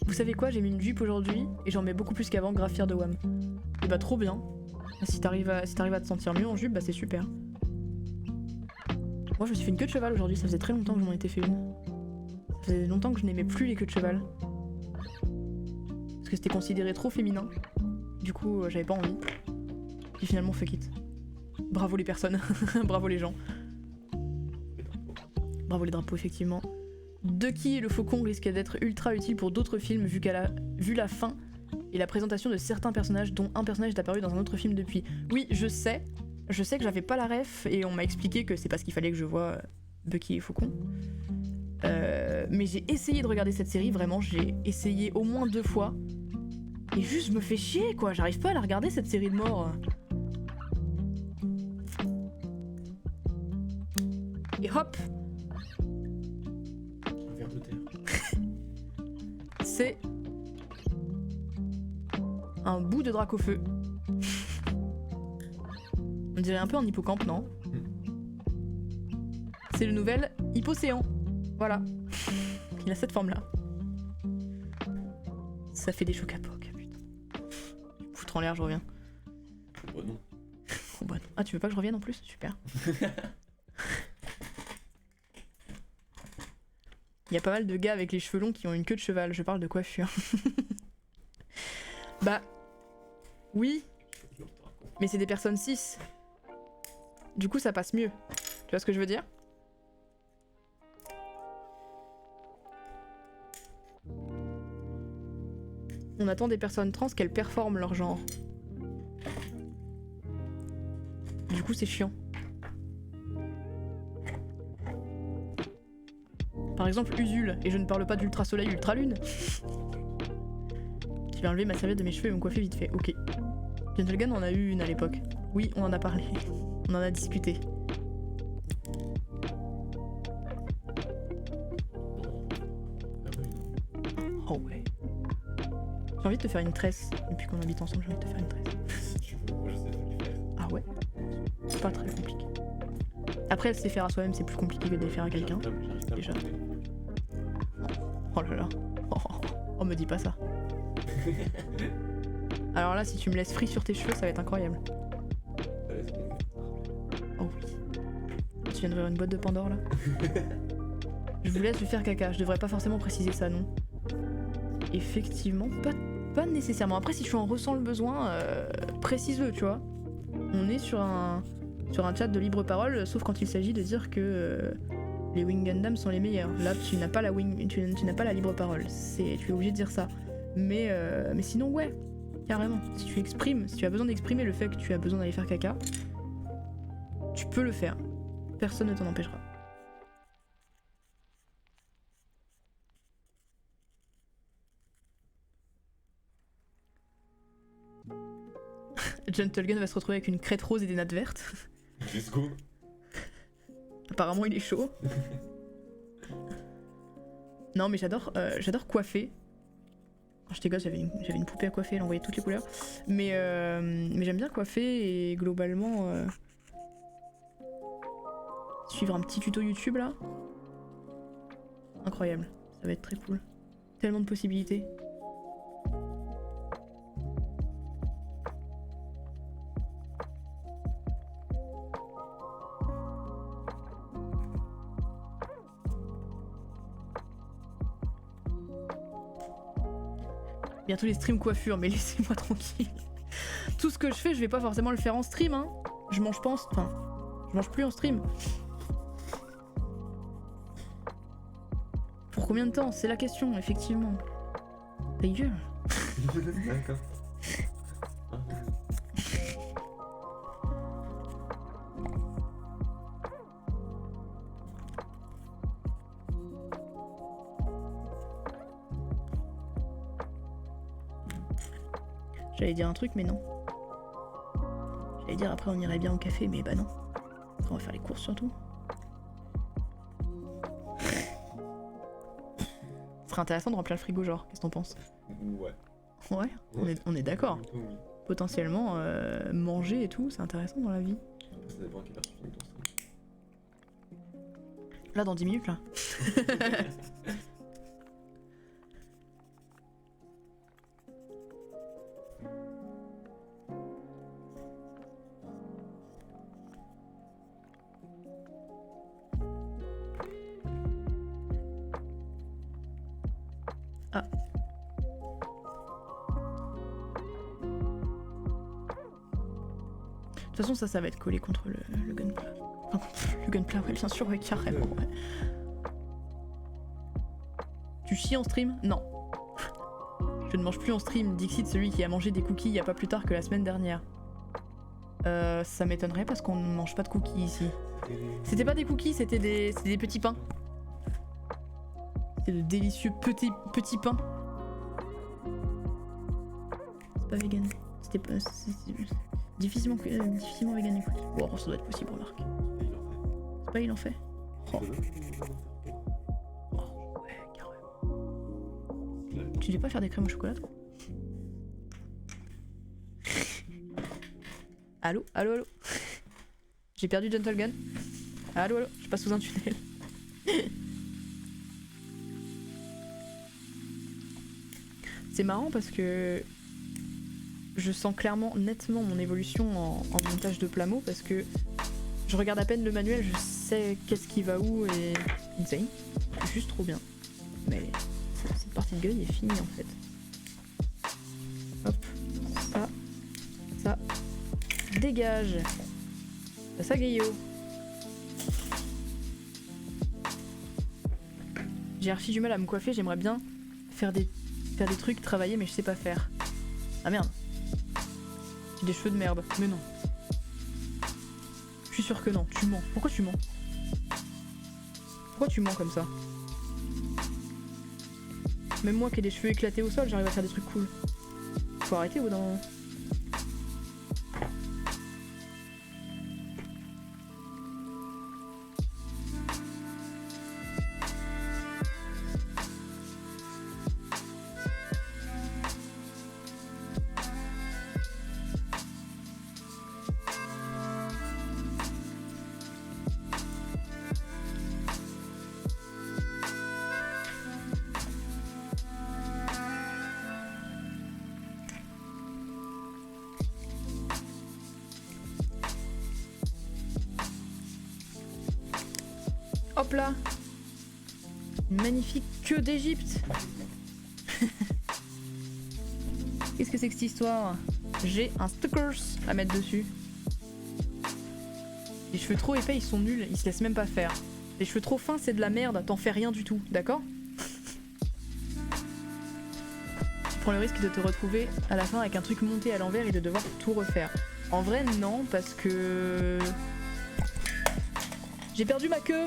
Vous savez quoi, j'ai mis une jupe aujourd'hui et j'en mets beaucoup plus qu'avant, grave fière de WAM. Et bah trop bien. Si t'arrives à te sentir mieux en jupe, bah c'est super. Moi je me suis fait une queue de cheval aujourd'hui, ça faisait très longtemps que je m'en étais fait une. Ça faisait longtemps que je n'aimais plus les queues de cheval. Parce que c'était considéré trop féminin. Du coup j'avais pas envie. Puis finalement fuck it. Bravo les personnes, bravo les gens. Bravo les drapeaux, effectivement. Ducky et le Faucon risquent d'être ultra utiles pour d'autres films vu la fin et la présentation de certains personnages dont un personnage est apparu dans un autre film depuis. Oui, je sais que j'avais pas la ref et on m'a expliqué que c'est parce qu'il fallait que je voie Bucky et Faucon. Mais j'ai essayé de regarder cette série, vraiment, j'ai essayé au moins 2 fois. Et juste, je me fais chier, quoi, j'arrive pas à la regarder cette série de morts. Et hop! C'est un bout de drac au feu. On dirait un peu un hippocampe, non? C'est le nouvel hippocéan. Voilà. Il a cette forme-là. Ça fait des chocs à poc, putain. Foutre en l'air, je reviens. Oh non. Oh bah non. Ah, tu veux pas que je revienne en plus? Super. Il y a pas mal de gars avec les cheveux longs qui ont une queue de cheval, je parle de coiffure. Bah, oui, mais c'est des personnes cis. Du coup, ça passe mieux. Tu vois ce que je veux dire? On attend des personnes trans qu'elles performent leur genre. Du coup, c'est chiant. Par exemple, Usul, et je ne parle pas d'Ultra Soleil, Ultra Lune. Je vais enlever ma serviette de mes cheveux et me coiffer vite fait. Ok. Gentlegun, on en a eu une à l'époque. Oui, on en a parlé. On en a discuté. Oh ouais. J'ai envie de te faire une tresse. Depuis qu'on habite ensemble, j'ai envie de te faire une tresse. Si tu veux, moi je sais pas le faire. Ah ouais? C'est pas très compliqué. Après, se les faire à soi-même, c'est plus compliqué que de les faire à quelqu'un. Déjà. Oh là là. Oh, me dis pas ça. Alors là, si tu me laisses free sur tes cheveux, ça va être incroyable. Oh oui. Tu viens d'ouvrir une boîte de Pandore là. Je vous laisse lui faire caca. Je devrais pas forcément préciser ça, non? Effectivement, pas nécessairement. Après, si tu en ressens le besoin, précise-le, tu vois. On est sur un chat de libre parole, sauf quand il s'agit de dire que les Wing Gundam sont les meilleurs. Là, tu n'as pas la tu n'as pas la libre parole. Tu es obligé de dire ça. Mais sinon, ouais, carrément. Si tu as besoin d'exprimer le fait que tu as besoin d'aller faire caca, tu peux le faire. Personne ne t'en empêchera. Gentlegun va se retrouver avec une crête rose et des nattes vertes. Let's go. Apparemment, il est chaud. Non, mais j'adore coiffer. Quand j'étais gosse, j'avais une poupée à coiffer, elle envoyait toutes les couleurs. Mais j'aime bien coiffer et globalement suivre un petit tuto YouTube là. Incroyable, ça va être très cool. Tellement de possibilités. Bientôt les streams coiffure, mais laissez-moi tranquille. Tout ce que je fais, je vais pas forcément le faire en stream, hein. Je mange pas enfin, je mange plus en stream. Pour combien de temps? C'est la question, effectivement. Ta gueule. D'accord. J'allais dire un truc, mais non. J'allais dire après on irait bien au café, mais bah non. Après on va faire les courses surtout. Ce serait intéressant de remplir le frigo, genre, qu'est-ce que t'en penses? Ouais. Ouais, on est d'accord. Oui. Potentiellement, manger et tout, c'est intéressant dans la vie. Après, ça dépend à quelle heure tu finis ton stream. Là, dans 10 minutes, là. Ah. De toute façon, ça va être collé contre le gunpla. Enfin, le gunpla, ouais, bien sûr, ouais, carrément. Ouais. Tu chies en stream? Non. Je ne mange plus en stream. Dixit, celui qui a mangé des cookies il y a pas plus tard que la semaine dernière. Ça m'étonnerait parce qu'on ne mange pas de cookies ici. C'était pas des cookies, c'était des petits pains. C'était de délicieux petits pains. C'est pas vegan. C'était pas. Difficilement vegan les cookies. Bon, ça doit être possible, remarque. C'est pas il en fait. Oh. Oh, ouais, carrément. Tu devais pas faire des crèmes au chocolat, toi? Allô? J'ai perdu Gentlegun. Allô? Je passe sous un tunnel. C'est marrant parce que je sens clairement, nettement mon évolution en montage de Plamo parce que je regarde à peine le manuel, je sais qu'est-ce qui va où et insane. C'est juste trop bien. Mais cette partie de grille est finie en fait. Hop, ça, dégage. Ça Gaillot. J'ai archi du mal à me coiffer, j'aimerais bien faire des faire des trucs, travailler, mais je sais pas faire. Ah merde. J'ai des cheveux de merde. Mais non. Je suis sûre que non. Tu mens. Pourquoi tu mens? Pourquoi tu mens comme ça? Même moi qui ai des cheveux éclatés au sol, j'arrive à faire des trucs cool. Faut arrêter au bout d'un moment. Hop là. Une magnifique queue d'Égypte. Qu'est-ce que c'est que cette histoire? J'ai un stickers à mettre dessus. Les cheveux trop épais, ils sont nuls, ils se laissent même pas faire. Les cheveux trop fins, c'est de la merde, t'en fais rien du tout, d'accord? Tu prends le risque de te retrouver à la fin avec un truc monté à l'envers et de devoir tout refaire. En vrai, non, parce que... J'ai perdu ma queue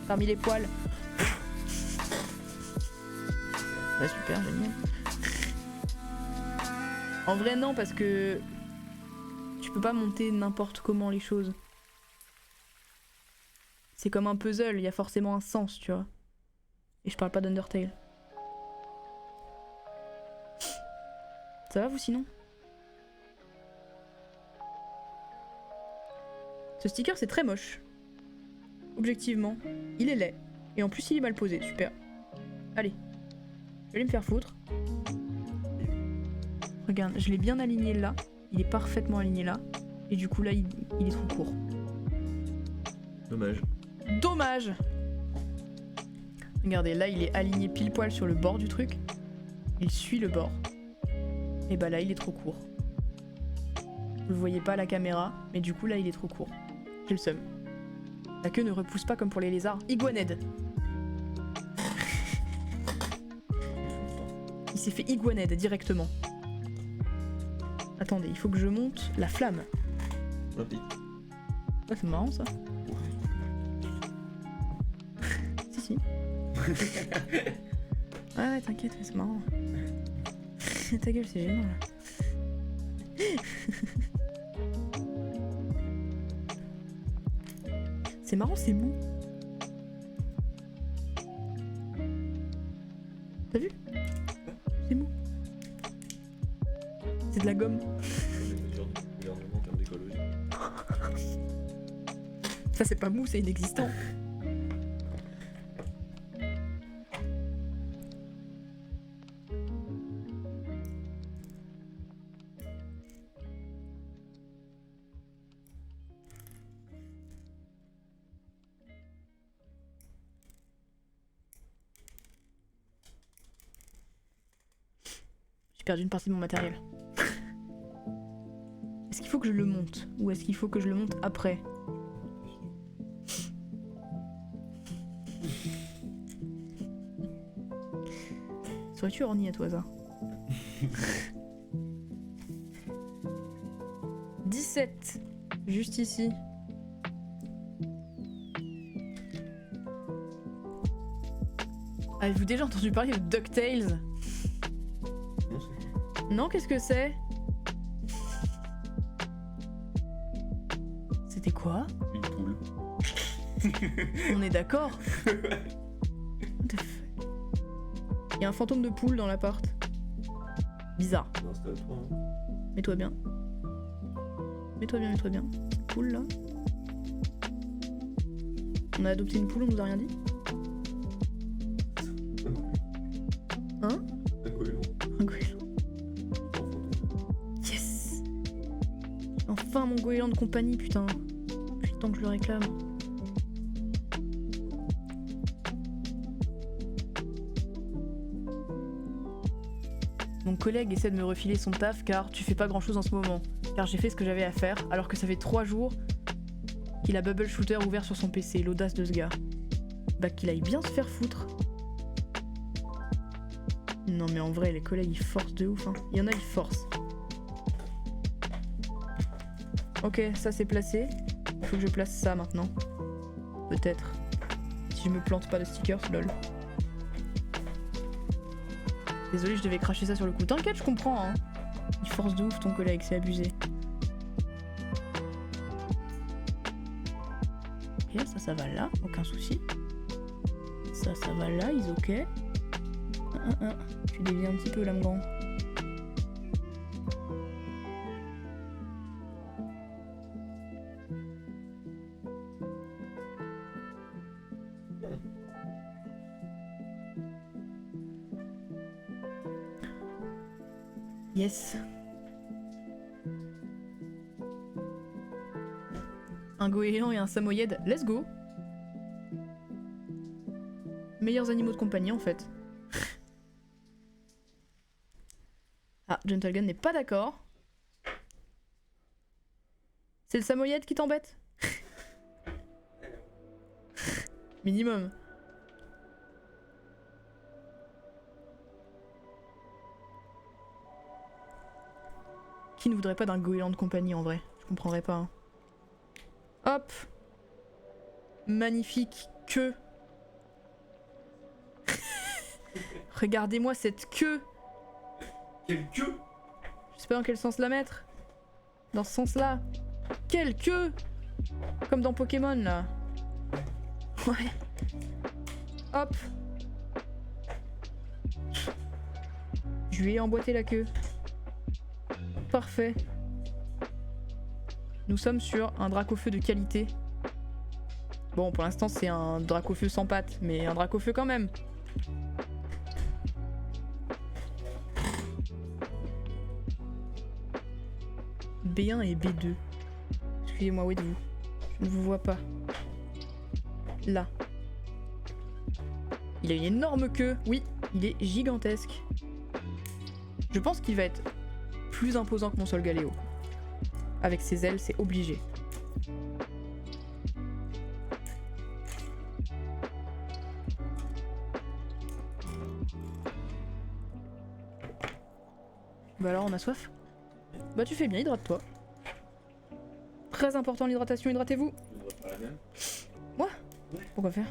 parmi les poils. Ouais, super, génial. En vrai, non, parce que tu peux pas monter n'importe comment les choses. C'est comme un puzzle, il y a forcément un sens, tu vois. Et je parle pas d'Undertale. Ça va vous sinon? Ce sticker c'est très moche. Objectivement, il est laid. Et en plus il est mal posé, super. Allez, je vais aller me faire foutre. Regarde, je l'ai bien aligné là. Il est parfaitement aligné là. Et du coup là, il est trop court. Dommage. Dommage! Regardez, là il est aligné pile poil sur le bord du truc. Il suit le bord. Et bah là il est trop court. Vous le voyez pas à la caméra, mais du coup là il est trop court. J'ai le seum. La queue ne repousse pas comme pour les lézards. Iguanède. Il s'est fait iguanède directement. Attendez, il faut que je monte la flamme. Rapide. Ouais, c'est marrant ça. Si, si. Ouais, t'inquiète, c'est marrant. Ta gueule, c'est gênant là. C'est marrant, c'est mou. T'as vu? C'est mou. C'est de la gomme. Gouvernement en termes d'écologie. Ça c'est pas mou, c'est inexistant. J'ai perdu une partie de mon matériel. Est-ce qu'il faut que je le monte? Ou est-ce qu'il faut que je le monte après? Serais-tu orni à toi ça? 17. Juste ici. Avez-vous déjà entendu parler de DuckTales? Non, c'est quoi? Non, qu'est-ce que c'est? C'était quoi? Une poule. On est d'accord? Il y a un fantôme de poule dans l'appart. Bizarre. Non, c'était à toi. Hein. Mets-toi bien. Mets-toi bien, mets-toi bien. Poule là. On a adopté une poule, on nous a rien dit? Hein? Un goéland. Un goéland. Yes! Enfin mon goéland de compagnie, putain. Depuis le temps que je le réclame. Mon collègue essaie de me refiler son taf car tu fais pas grand chose en ce moment. Car j'ai fait ce que j'avais à faire alors que ça fait 3 jours qu'il a Bubble Shooter ouvert sur son PC. L'audace de ce gars. Bah qu'il aille bien se faire foutre. Non mais en vrai les collègues ils forcent de ouf hein. Il y en a ils forcent. Ok ça c'est placé. Il faut que je place ça maintenant. Peut-être. Si je me plante pas de stickers, lol. Désolé je devais cracher ça sur le coup. T'inquiète je comprends hein. Il force de ouf ton collègue, c'est abusé. Ok ça va là, aucun souci. Ça va là, ils ok. Tu dévies un petit peu là mon grand. Yes. Un goéland et un samoyède, let's go. Meilleurs animaux de compagnie en fait. Ah, Gentlegun n'est pas d'accord. C'est le samoyède qui t'embête? Minimum. Qui ne voudrait pas d'un goéland de compagnie en vrai? Je comprendrais pas. Hein. Hop. Magnifique queue. Regardez-moi cette queue. Quelle queue! Je sais pas dans quel sens la mettre. Dans ce sens-là. Quelle queue! Comme dans Pokémon là. Ouais. Hop. Je lui ai emboîté la queue. Parfait. Nous sommes sur un Dracofeu de qualité. Bon, pour l'instant, c'est un Dracofeu sans pattes, mais un Dracofeu quand même. B1 et B2. Excusez-moi, où êtes-vous? Je ne vous vois pas. Là. Il a une énorme queue. Oui, il est gigantesque. Je pense qu'il va être plus imposant que mon Sol Galéo. Avec ses ailes, c'est obligé. Bah alors, on a soif? Bah tu fais bien, hydrate-toi. Très important l'hydratation, hydratez-vous. Tu voudrais pas la même? Moi? Ouais. Pourquoi faire?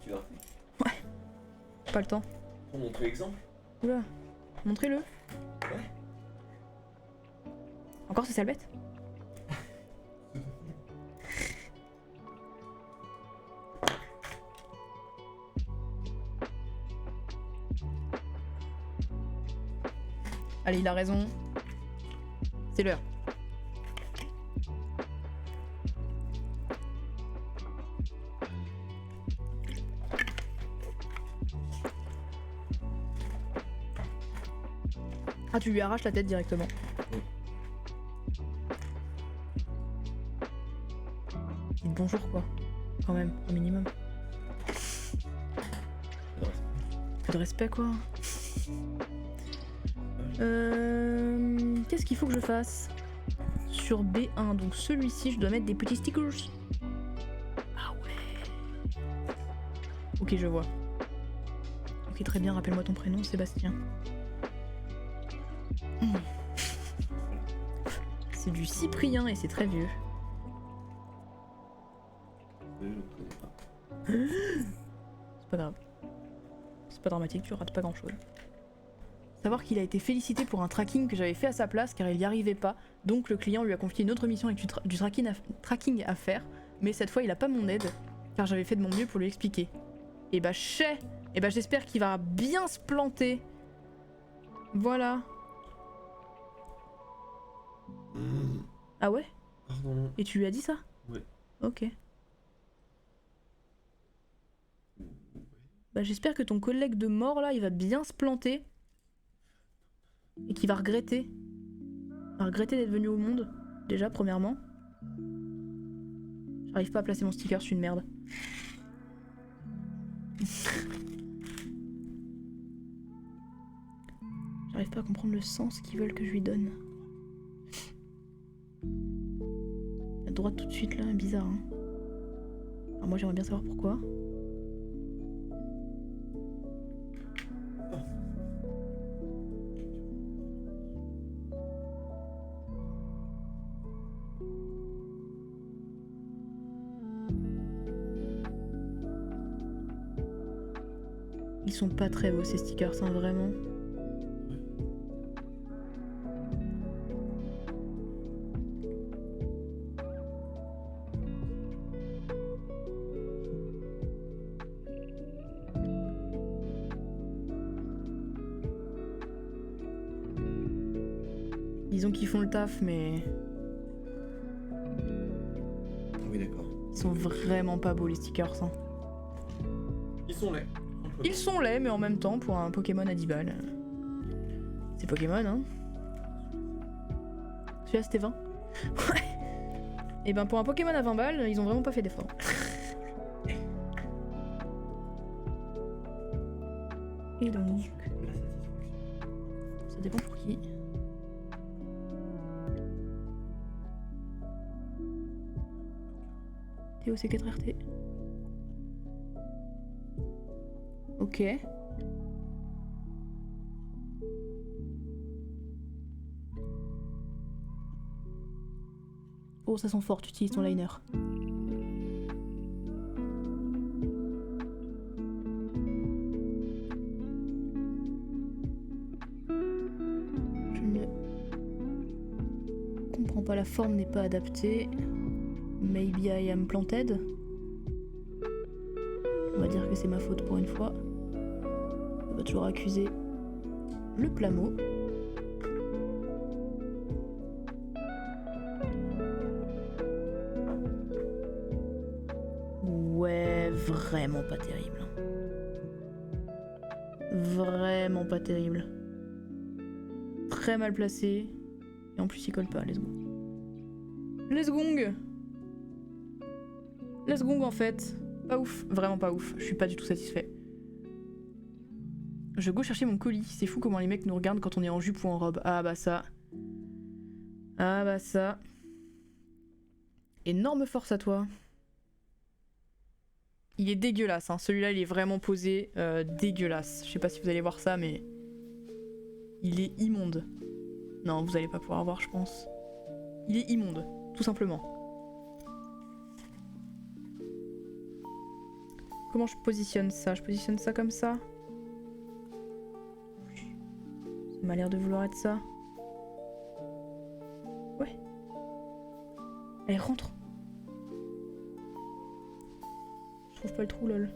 Tu vas Pas le temps. pour montrer l'exemple? Oula, montrez-le. Ouais. Encore ces sales bêtes? Allez, il a raison. C'est l'heure. Ah, tu lui arraches la tête directement. Dites bonjour quoi. Quand même, au minimum. Peu de respect quoi. Qu'est-ce qu'il faut que je fasse? Sur B1, donc celui-ci, je dois mettre des petits stickers. Ah ouais. Ok, je vois. Ok, très bien, rappelle-moi ton prénom, Sébastien. C'est du Cyprien et c'est très vieux. C'est pas grave. C'est pas dramatique, tu rates pas grand chose. Savoir qu'il a été félicité pour un tracking que j'avais fait à sa place car il n'y arrivait pas. Donc le client lui a confié une autre mission avec du tracking à faire. Mais cette fois il a pas mon aide car j'avais fait de mon mieux pour lui expliquer. Et bah j'espère qu'il va bien se planter. Voilà. Ah ouais? Pardon. Et tu lui as dit ça? Ouais. Ok. Bah j'espère que ton collègue de mort là il va bien se planter. Et qu'il va regretter. Il va regretter d'être venu au monde. Déjà premièrement. J'arrive pas à placer mon sticker, je suis une merde. J'arrive pas à comprendre le sens qu'ils veulent que je lui donne. À droite tout de suite là, bizarre hein. Alors moi j'aimerais bien savoir pourquoi. Ils sont pas très beaux ces stickers, hein, vraiment. Disons qu'ils font le taf, mais Oui, d'accord. ils sont vraiment pas beaux les stickers. Hein. Ils sont laids. Ils sont laids, mais en même temps, pour un Pokémon à 10 balles. C'est Pokémon, hein. Celui-là, c'était 20. Ouais. Et ben, pour un Pokémon à 20 balles, ils ont vraiment pas fait d'effort. Et donc, La satisfaction. ça dépend pour qui. TOC4 RT. Ok. Oh, ça sent fort, tu utilises ton liner. Je ne comprends pas, la forme n'est pas adaptée. Maybe I am planted. On va dire que c'est ma faute pour une fois. On va toujours accuser le plamo. Ouais, vraiment pas terrible. Vraiment pas terrible. Très mal placé. Et en plus il colle pas, let's go. Let's gong. Let's gong en fait. Pas ouf, vraiment pas ouf. Je suis pas du tout satisfait. Je go chercher mon colis. C'est fou comment les mecs nous regardent quand on est en jupe ou en robe. Ah bah ça. Ah bah ça. Énorme force à toi. Il est dégueulasse, hein. Celui-là il est vraiment posé dégueulasse. Je sais pas si vous allez voir ça, mais il est immonde. Non, vous allez pas pouvoir voir, je pense. Il est immonde, tout simplement. Comment je positionne ça? Je positionne ça comme ça? Ça m'a l'air de vouloir être ça. Ouais. Allez, rentre. Je trouve pas le trou, lol.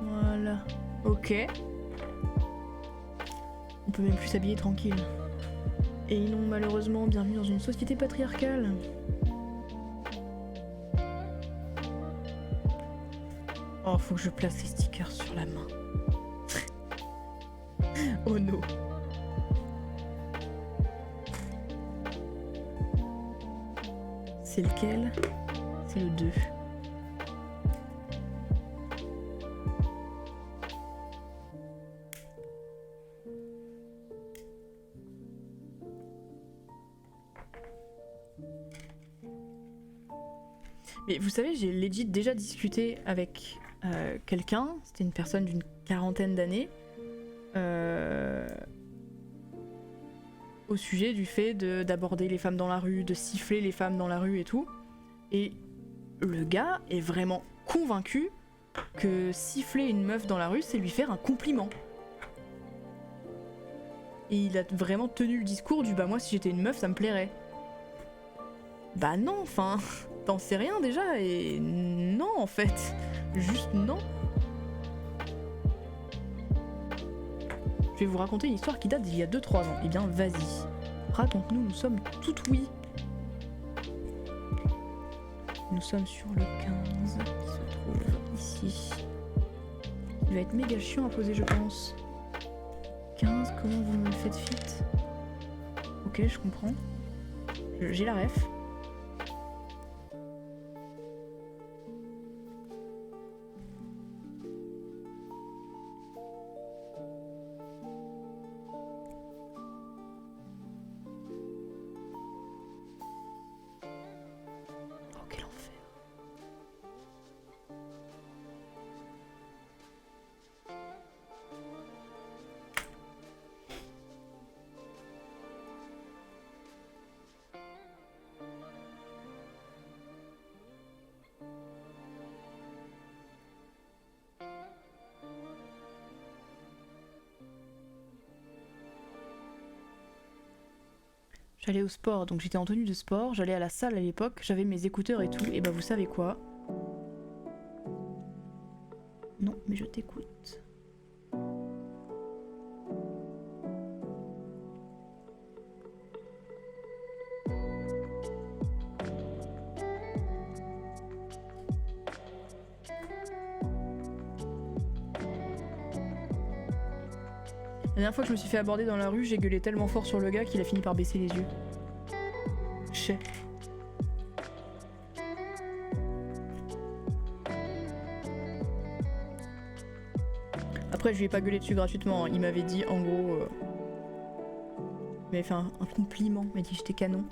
Voilà. Ok. On peut même plus s'habiller tranquille. Et non, malheureusement, bienvenue dans une société patriarcale. Oh, faut que je place les stickers sur la main. Oh no. C'est lequel? C'est le 2. Mais vous savez, j'ai legit déjà discuté avec quelqu'un, c'était une personne d'une quarantaine d'années, au sujet du fait d'aborder les femmes dans la rue, de siffler les femmes dans la rue et tout. Et le gars est vraiment convaincu que siffler une meuf dans la rue, c'est lui faire un compliment. Et il a vraiment tenu le discours du bah moi si j'étais une meuf ça me plairait. Bah non, enfin, t'en sais rien déjà et non en fait, juste non. Je vais vous raconter une histoire qui date d'il y a 2-3 ans. Eh bien vas-y, raconte-nous, nous sommes tout oui. Nous sommes sur le 15 qui se trouve ici. Il va être méga chiant à poser je pense. 15, comment vous me le faites fit? Ok, je comprends. J'ai la ref. J'allais au sport, donc j'étais en tenue de sport, j'allais à la salle à l'époque, j'avais mes écouteurs et tout, et bah vous savez quoi? Non, mais je t'écoute. La dernière fois que je me suis fait aborder dans la rue, j'ai gueulé tellement fort sur le gars qu'il a fini par baisser les yeux. Chais. Après, je lui ai pas gueulé dessus gratuitement. Il m'avait dit, en gros... Il m'avait fait un compliment. Il m'a dit que j'étais canon.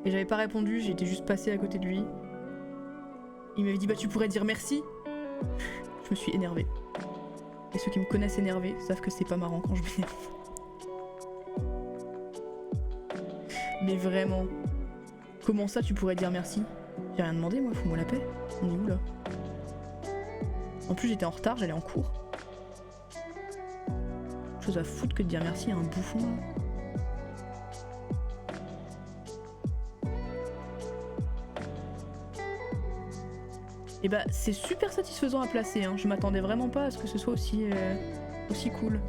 Et j'avais pas répondu, j'étais juste passée à côté de lui. Il m'avait dit, bah tu pourrais dire merci. Je me suis énervée. Et ceux qui me connaissent énervée savent que c'est pas marrant quand je m'énerve. Mais vraiment, comment ça tu pourrais dire merci? J'ai rien demandé moi, fous-moi la paix. On est où là? En plus j'étais en retard, j'allais en cours. Chose à foutre que de dire merci à un bouffon là. Et bah c'est super satisfaisant à placer, hein. Je m'attendais vraiment pas à ce que ce soit aussi cool.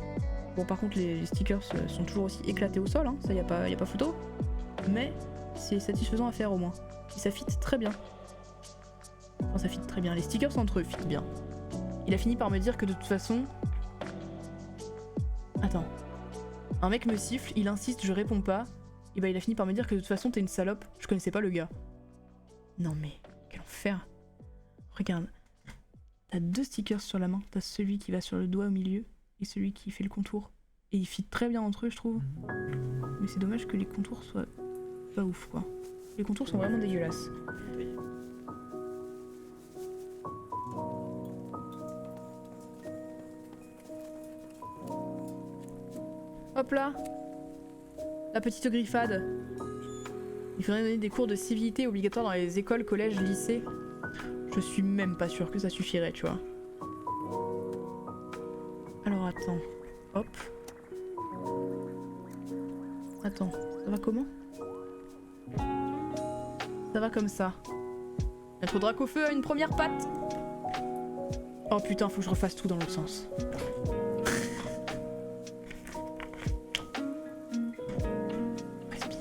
Bon par contre les stickers sont toujours aussi éclatés au sol, hein. Ça y a pas photo. Mais c'est satisfaisant à faire au moins. Et ça fit très bien. Enfin ça fit très bien, les stickers entre eux fit bien. Il a fini par me dire que de toute façon... Attends. Un mec me siffle, il insiste, je réponds pas. Et bah il a fini par me dire que de toute façon t'es une salope. Je connaissais pas le gars. Non mais, quel enfer. Regarde, t'as deux stickers sur la main, t'as celui qui va sur le doigt au milieu et celui qui fait le contour. Et ils fit très bien entre eux je trouve. Mais c'est dommage que les contours soient pas ouf quoi. Les contours sont vraiment dégueulasses. Hop là, la petite griffade. Il faudrait donner des cours de civilité obligatoires dans les écoles, collèges, lycées. Je suis même pas sûre que ça suffirait, tu vois. Alors attends, hop. Attends, ça va comment? Ça va comme ça. Mettre Dracofeu à une première patte. Oh putain, faut que je refasse tout dans l'autre sens. Respire.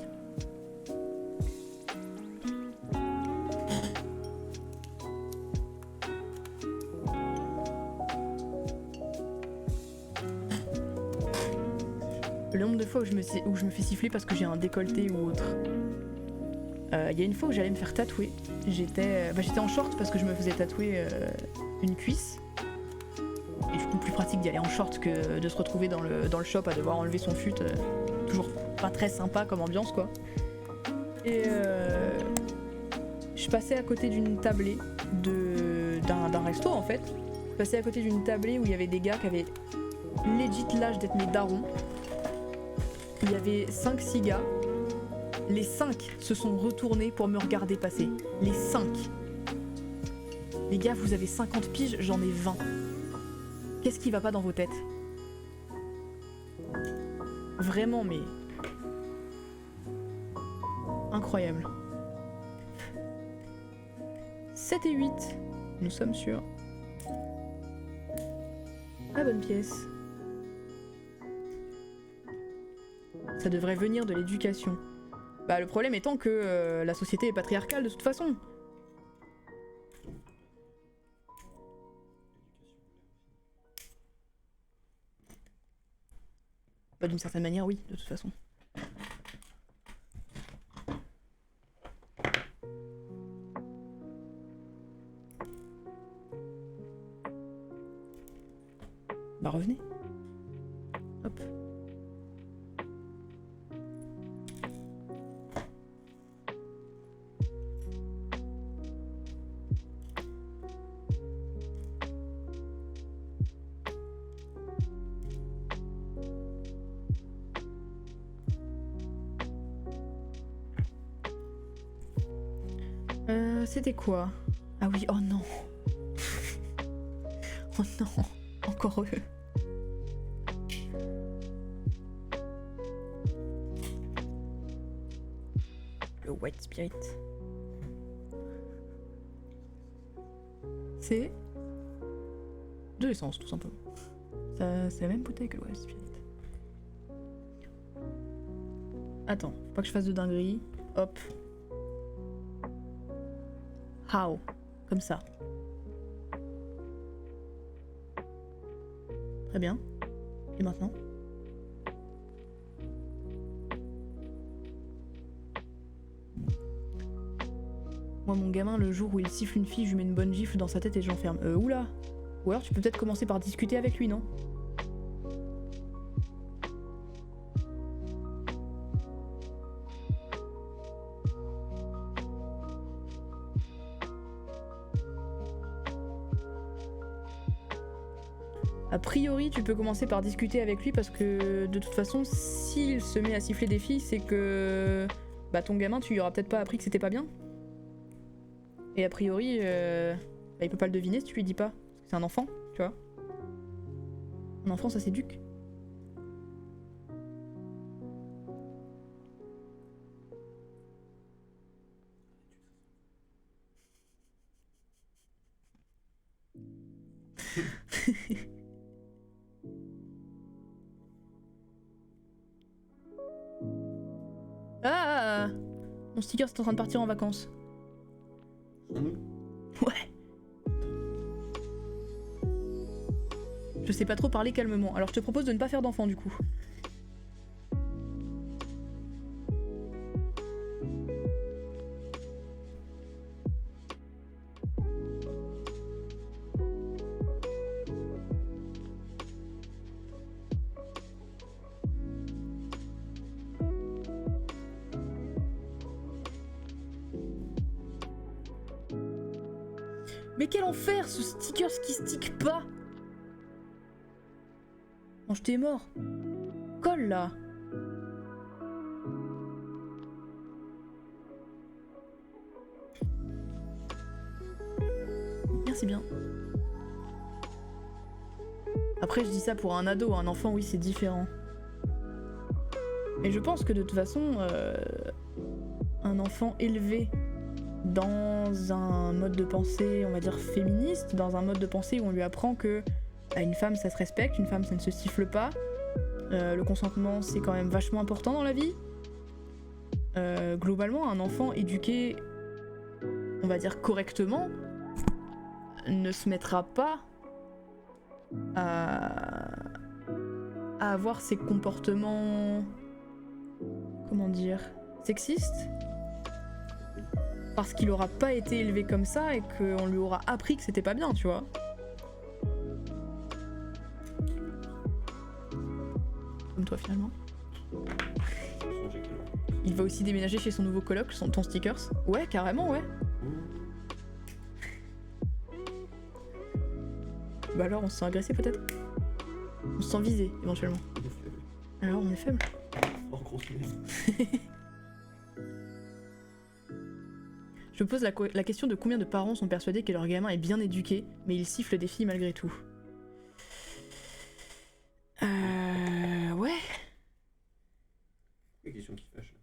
Le nombre de fois où je me fais siffler parce que j'ai un décolleté ou autre. Il y a une fois où j'allais me faire tatouer. J'étais en short parce que je me faisais tatouer une cuisse. Et du coup plus pratique d'y aller en short que de se retrouver dans le shop à devoir enlever son fut. Toujours pas très sympa comme ambiance quoi. Et je passais à côté d'une tablée d'un resto en fait. Je passais à côté d'une tablée où il y avait des gars qui avaient legit l'âge d'être mes darons. Il y avait 5-6 gars. Les 5 se sont retournés pour me regarder passer. Les 5. Les gars, vous avez 50 piges, j'en ai 20. Qu'est-ce qui va pas dans vos têtes? Vraiment, mais... incroyable. 7 et 8. Nous sommes sur... la bonne pièce. Ça devrait venir de l'éducation. Bah le problème étant que la société est patriarcale de toute façon. Bah d'une certaine manière oui, de toute façon. Bah revenez. Hop. C'était quoi? Ah oui, oh non. Oh non, encore eux. White Spirit. C'est de l'essence, tout simplement. C'est la même bouteille que le White Spirit. Attends, faut pas que je fasse de dinguerie. Hop. How. Comme ça. Très bien. Et maintenant? Moi, mon gamin, le jour où il siffle une fille, je lui mets une bonne gifle dans sa tête et je l'enferme. Oula! Ou alors tu peux peut-être commencer par discuter avec lui, non? A priori, tu peux commencer par discuter avec lui parce que de toute façon, s'il se met à siffler des filles, c'est que bah ton gamin, tu lui auras peut-être pas appris que c'était pas bien. Et a priori, bah, il peut pas le deviner si tu lui dis pas. Parce que c'est un enfant, tu vois. Un enfant, ça s'éduque. Ah! Mon sticker est en train de partir en vacances. Sans nous? Ouais. Je sais pas trop parler calmement, alors je te propose de ne pas faire d'enfant du coup. Mais quel enfer, ce sticker qui stick pas! Mange t'es mort. Colle là. Merci bien. Après je dis ça pour un ado, un enfant oui c'est différent. Mais je pense que de toute façon, un enfant élevé dans un mode de pensée, on va dire féministe, dans un mode de pensée où on lui apprend que une femme ça se respecte, une femme ça ne se siffle pas, le consentement c'est quand même vachement important dans la vie. Globalement, un enfant éduqué, on va dire correctement, ne se mettra pas à avoir ces comportements, comment dire, sexistes. Parce qu'il aura pas été élevé comme ça et qu'on lui aura appris que c'était pas bien, tu vois. Comme toi finalement. Il va aussi déménager chez son nouveau coloc, ton stickers. Ouais, carrément, ouais. Bah alors, on se sent agressé peut-être? On se sent visé, éventuellement. Alors, on est faible. Je me pose la question de combien de parents sont persuadés que leur gamin est bien éduqué, mais ils sifflent des filles malgré tout. Ouais. Les questions qui fâchent.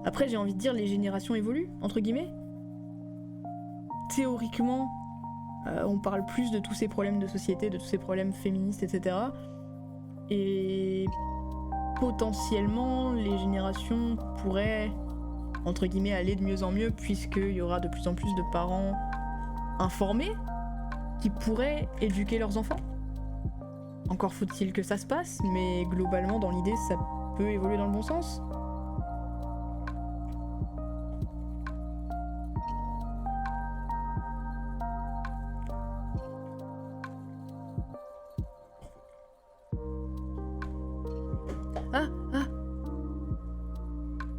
Après, j'ai envie de dire, les générations évoluent, entre guillemets. Théoriquement, on parle plus de tous ces problèmes de société, de tous ces problèmes féministes, etc. Et potentiellement, les générations pourraient, entre guillemets, aller de mieux en mieux, puisqu'il y aura de plus en plus de parents informés qui pourraient éduquer leurs enfants. Encore faut-il que ça se passe, mais globalement, dans l'idée, ça peut évoluer dans le bon sens.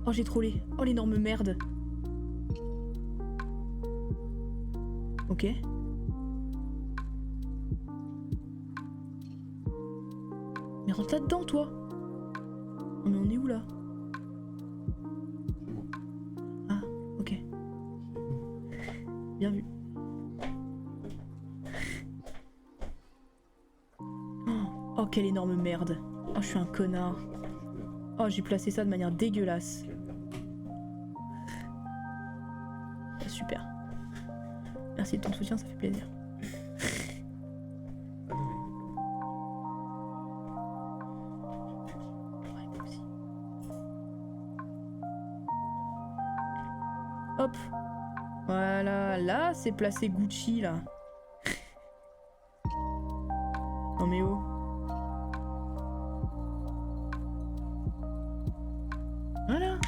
Oh, j'ai trollé. Oh, l'énorme merde. Ok. Mais rentre là-dedans, toi. Oh, mais on est où, là? Ah, ok. Bien vu. Oh, quelle énorme merde. Oh, je suis un connard. Oh, j'ai placé ça de manière dégueulasse. Super. Merci de ton soutien, ça fait plaisir. Hop. Voilà, là c'est placé Gucci là. Non mais oh. Voilà.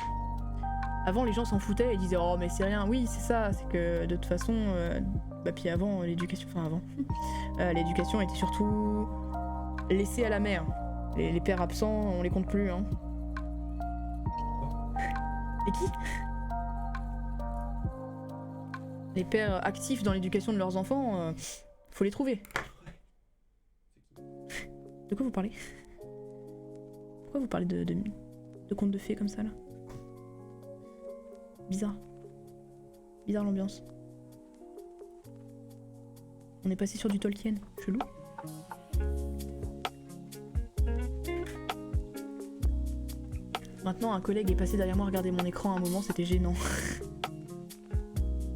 Avant les gens s'en foutaient et disaient oh mais c'est rien. Oui c'est ça, c'est que de toute façon bah puis avant l'éducation, enfin avant l'éducation était surtout laissée à la mère. Les pères absents on les compte plus hein. Et qui? Les pères actifs dans l'éducation de leurs enfants, faut les trouver. De quoi vous parlez? Pourquoi vous parlez de contes de fées comme ça là? Bizarre. Bizarre l'ambiance. On est passé sur du Tolkien, chelou. Maintenant un collègue est passé derrière moi regarder mon écran à un moment, c'était gênant.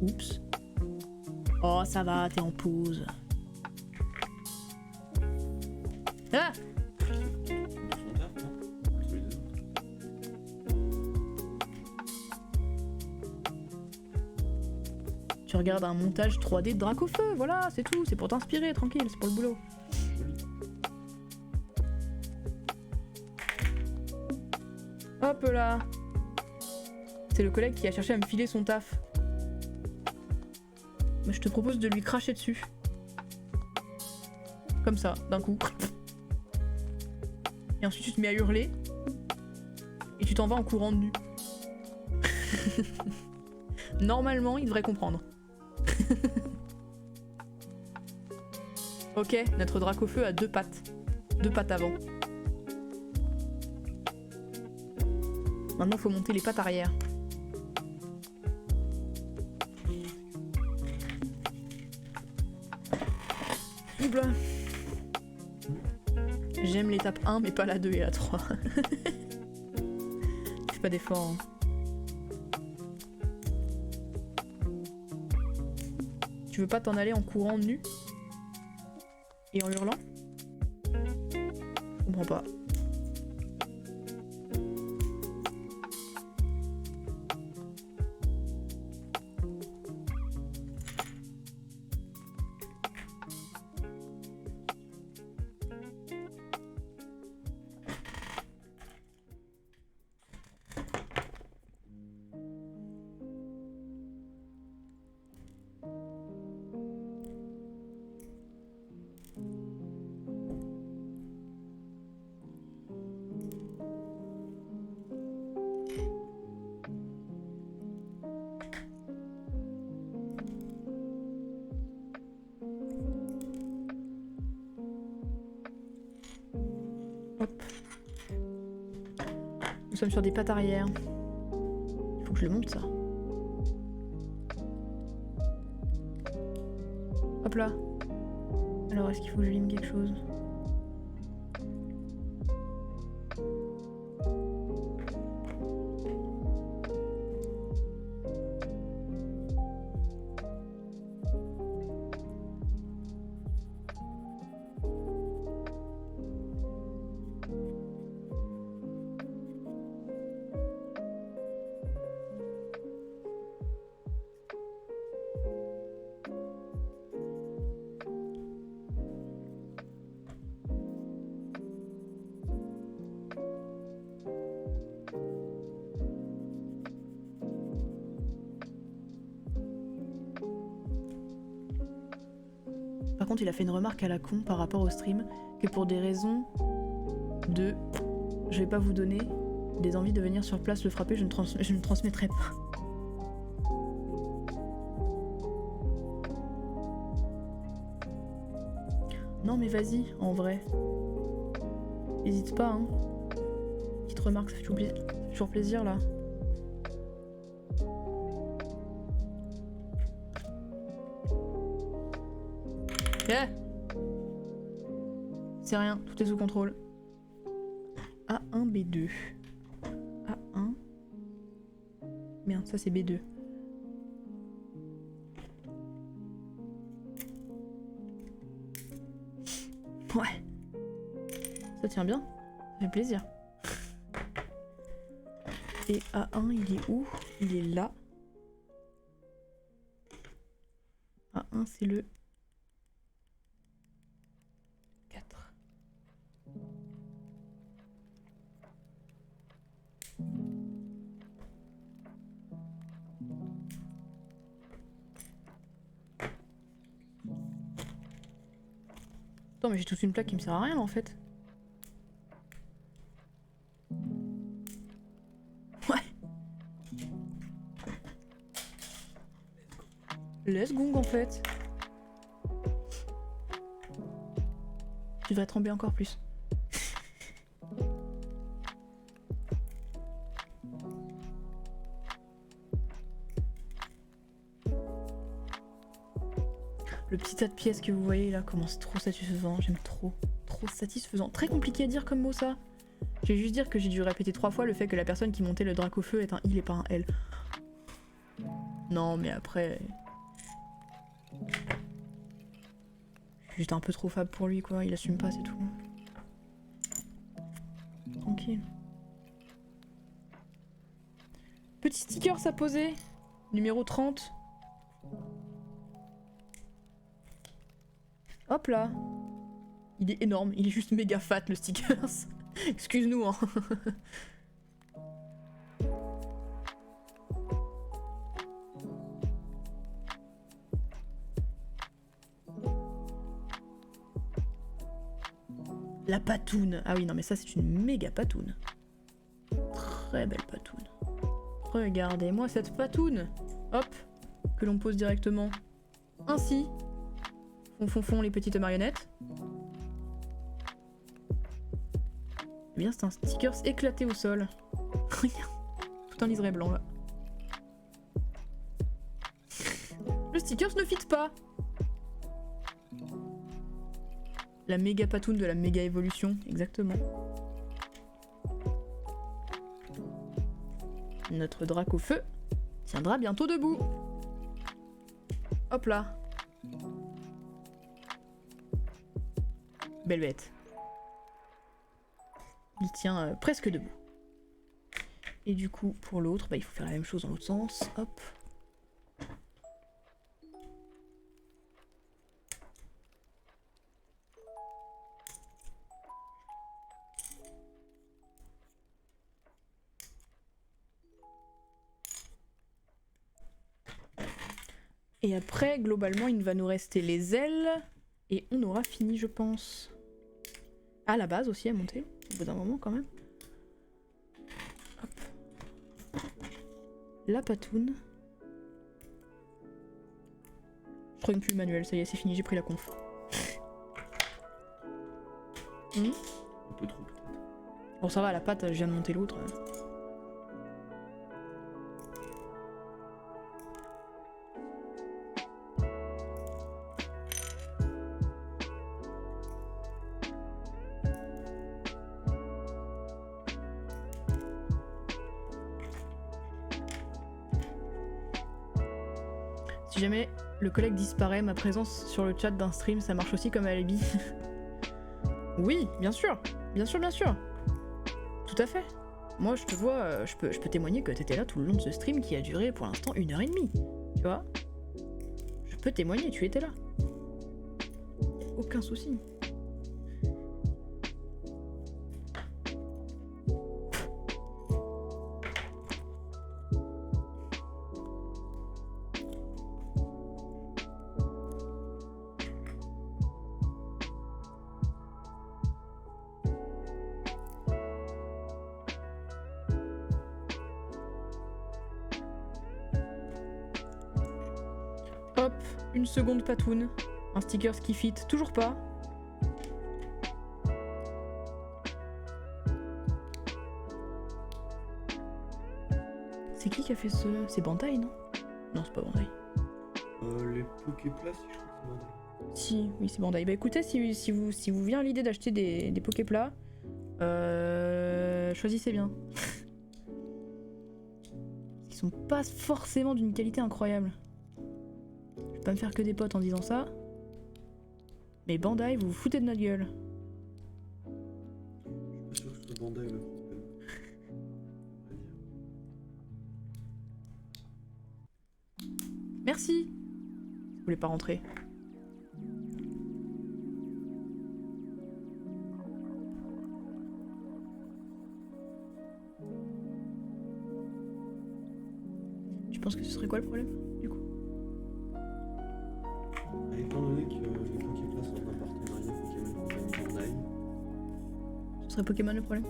Oups. Oh ça va, t'es en pause. Ah! Tu regardes un montage 3D de Dracofeu, voilà, c'est tout, c'est pour t'inspirer, tranquille, c'est pour le boulot. Hop là. C'est le collègue qui a cherché à me filer son taf. Mais je te propose de lui cracher dessus. Comme ça, d'un coup. Et ensuite tu te mets à hurler. Et tu t'en vas en courant de nu. Normalement, il devrait comprendre. Ok, notre Dracofeu a 2 pattes. 2 pattes avant. Maintenant, faut monter les pattes arrière. Hop là. J'aime l'étape 1, mais pas la 2 et la 3. Fais pas d'effort. Hein. Tu veux pas t'en aller en courant nu? Et en hurlant? Je comprends pas. Hop. Nous sommes sur des pattes arrière. Il faut que je le monte ça. Hop là. Alors est-ce qu'il faut que je lime quelque chose? Par contre, il a fait une remarque à la con par rapport au stream, que pour des raisons de je vais pas vous donner des envies de venir sur place le frapper, je ne transmettrai pas. Non mais vas-y, en vrai. N'hésite pas, hein. Petite remarque, ça fait toujours plaisir là. Yeah. C'est rien, tout est sous contrôle. A1, B2. A1. Merde, ça c'est B2. Ouais. Ça tient bien. Ça fait plaisir. Et A1, il est où? Il est là. A1, c'est le 4. Attends, mais j'ai toute une plaque qui me sert à rien en fait. Ouais. Laisse gong en fait. Tu devrais trembler encore plus. Le petit tas de pièces que vous voyez là, comment c'est trop satisfaisant, j'aime trop. Trop satisfaisant. Très compliqué à dire comme mot ça. Je vais juste dire que j'ai dû répéter 3 fois le fait que la personne qui montait le drac au feu est un il et pas un elle. Non mais après... J'étais un peu trop fable pour lui quoi, il assume pas c'est tout. Tranquille. Petit sticker à poser. Numéro 30. Hop là. Il est énorme, il est juste méga fat le sticker. Excuse-nous hein. La patoune. Ah oui non mais ça c'est une méga patoune. Très belle patoune. Regardez-moi cette patoune. Hop. Que l'on pose directement. Ainsi. Font les petites marionnettes. Eh bien c'est un sticker éclaté au sol. Regarde. Tout un liseré blanc là. Le sticker ne fit pas. La méga patoune de la méga évolution, exactement. Notre drac au feu tiendra bientôt debout. Hop là. Belle bête. Il tient presque debout. Et du coup, pour l'autre, bah, il faut faire la même chose dans l'autre sens. Hop. Et après, globalement, il va nous rester les ailes. Et on aura fini, je pense. Ah, la base aussi à monter, au bout d'un moment quand même. Hop. La patoune. Je crois plus le manuel, ça y est, c'est fini, j'ai pris la conf. Un peu trop peut-être. Bon, ça va, la pâte, je viens de monter l'autre. Si jamais le collègue disparaît, ma présence sur le chat d'un stream, ça marche aussi comme alibi. Oui, bien sûr, bien sûr, bien sûr. Tout à fait. Moi, je te vois, je peux témoigner que t'étais là tout le long de ce stream qui a duré pour l'instant 1h30. Tu vois? Je peux témoigner, tu étais là. Aucun souci. Hop, une seconde patoune. Un sticker qui fit, toujours pas. C'est qui a fait ce... C'est Bandai, non? Non, c'est pas Bandai. Les Poképlas, si je crois que c'est Bandai. Si, oui, c'est Bandai. Bah écoutez, si vous vient l'idée d'acheter des Poképlats, Choisissez bien. Ils sont pas forcément d'une qualité incroyable. Je vais pas me faire que des potes en disant ça. Mais Bandai, vous vous foutez de notre gueule. Je suis pas sûr que ce soit Bandai le problème. On va dire. Merci. Vous voulez pas rentrer? Tu penses que ce serait quoi le problème, du coup? Étant donné que les Poképlay sont en partenariat Pokémon Company Bandai, Ce serait Pokémon le problème?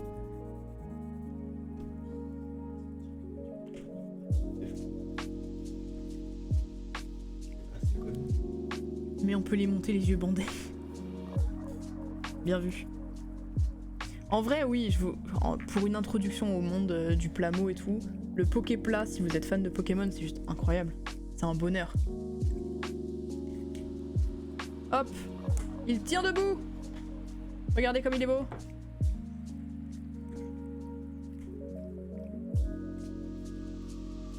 assez connu. Mais on peut les monter les yeux bandés. Bien vu. En vrai, oui, pour une introduction au monde du Plamo et tout, le Poképla, si vous êtes fan de Pokémon, c'est juste incroyable. C'est un bonheur. Hop, il tient debout. Regardez comme il est beau.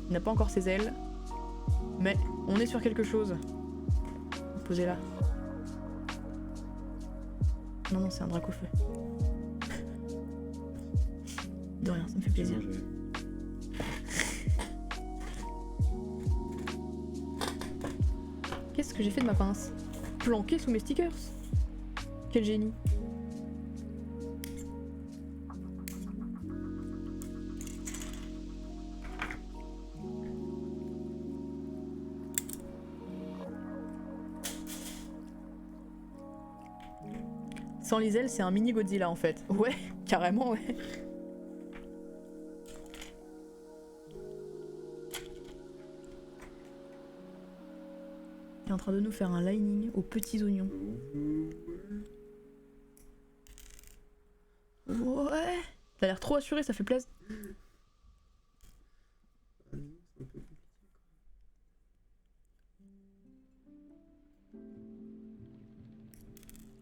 Il n'a pas encore ses ailes, mais on est sur quelque chose. Posez là. Non, non, c'est un Dracofeu. De rien, ça me fait plaisir. Qu'est-ce que j'ai fait de ma pince? Planqué sous mes stickers. Quel génie. Sans les ailes, c'est un mini Godzilla en fait. Ouais, carrément, ouais. Il est en train de nous faire un lining aux petits oignons. Ouais. T'as l'air trop assuré, ça fait plaisir.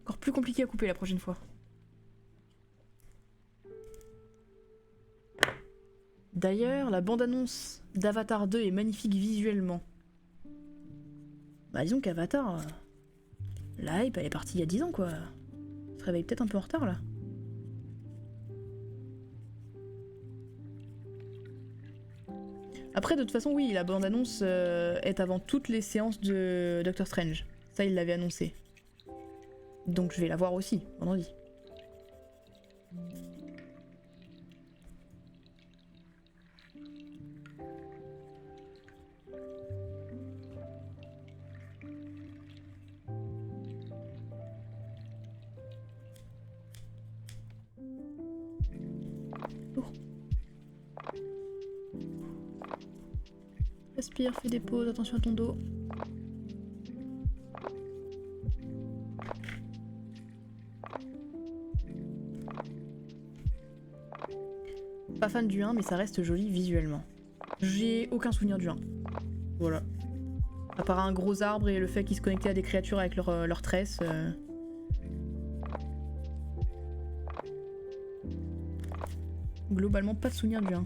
Encore plus compliqué à couper la prochaine fois. D'ailleurs, la bande-annonce d'Avatar 2 est magnifique visuellement. Bah disons qu'Avatar, la hype elle est partie il y a 10 ans quoi. On se réveille peut-être un peu en retard là. Après de toute façon oui, la bande-annonce est avant toutes les séances de Doctor Strange. Ça il l'avait annoncé. Donc je vais la voir aussi, vendredi. Respire, fais des pauses, attention à ton dos. Pas fan du 1, mais ça reste joli visuellement. J'ai aucun souvenir du 1. Voilà. À part un gros arbre et le fait qu'ils se connectaient à des créatures avec leurs tresses. Globalement, pas de souvenir du 1.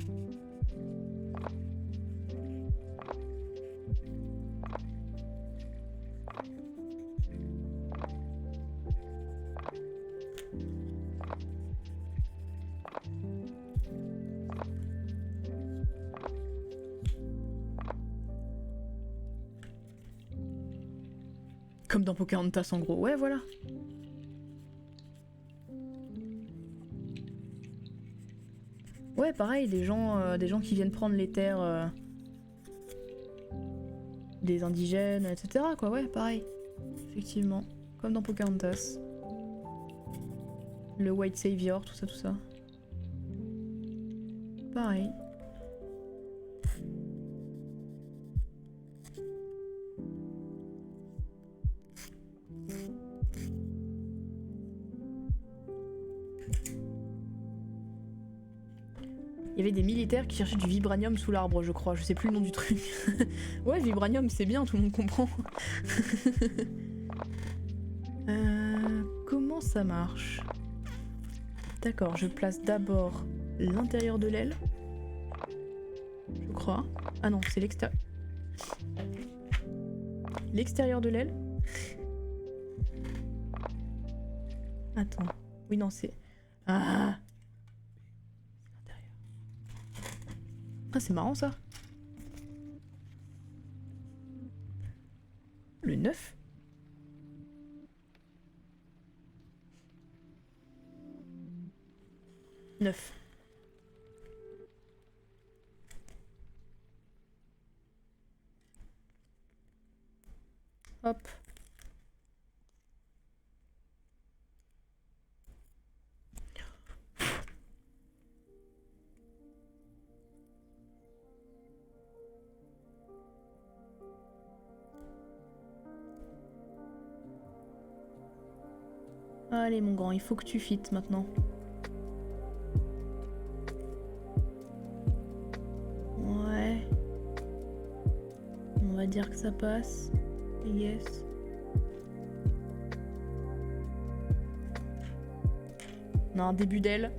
Comme dans Pocahontas en gros, ouais voilà. Ouais pareil, des gens qui viennent prendre les terres des indigènes, etc. quoi, ouais pareil. Effectivement, comme dans Pocahontas. Le White Savior, tout ça. Pareil. Il y avait des militaires qui cherchaient du vibranium sous l'arbre, je crois. Je sais plus le nom du truc. Ouais, vibranium, c'est bien, tout le monde comprend. Comment ça marche? D'accord, je place d'abord l'intérieur de l'aile. Je crois. Ah non, c'est l'extérieur. L'extérieur de l'aile. Attends. Oui, non, c'est... Ah! C'est l'intérieur. Ah, c'est marrant, ça. Le 9? Neuf. Hop. Allez mon grand, il faut que tu fites maintenant. Ouais. On va dire que ça passe. Yes. On a un début d'aile.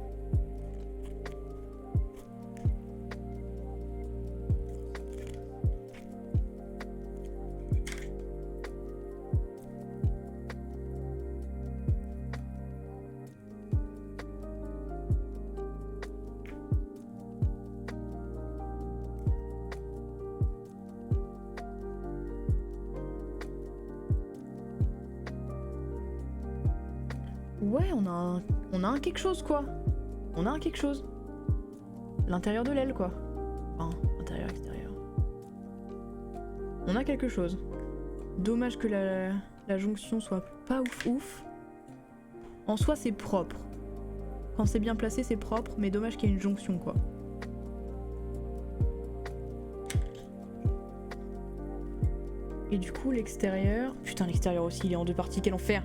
Ouais, on a un quelque chose quoi. On a un quelque chose. L'intérieur de l'aile quoi. Enfin, intérieur, extérieur. On a quelque chose. Dommage que la jonction soit pas ouf ouf. En soi c'est propre. Quand c'est bien placé c'est propre, mais dommage qu'il y ait une jonction quoi. Et du coup l'extérieur... Putain l'extérieur aussi il est en deux parties, quel enfer!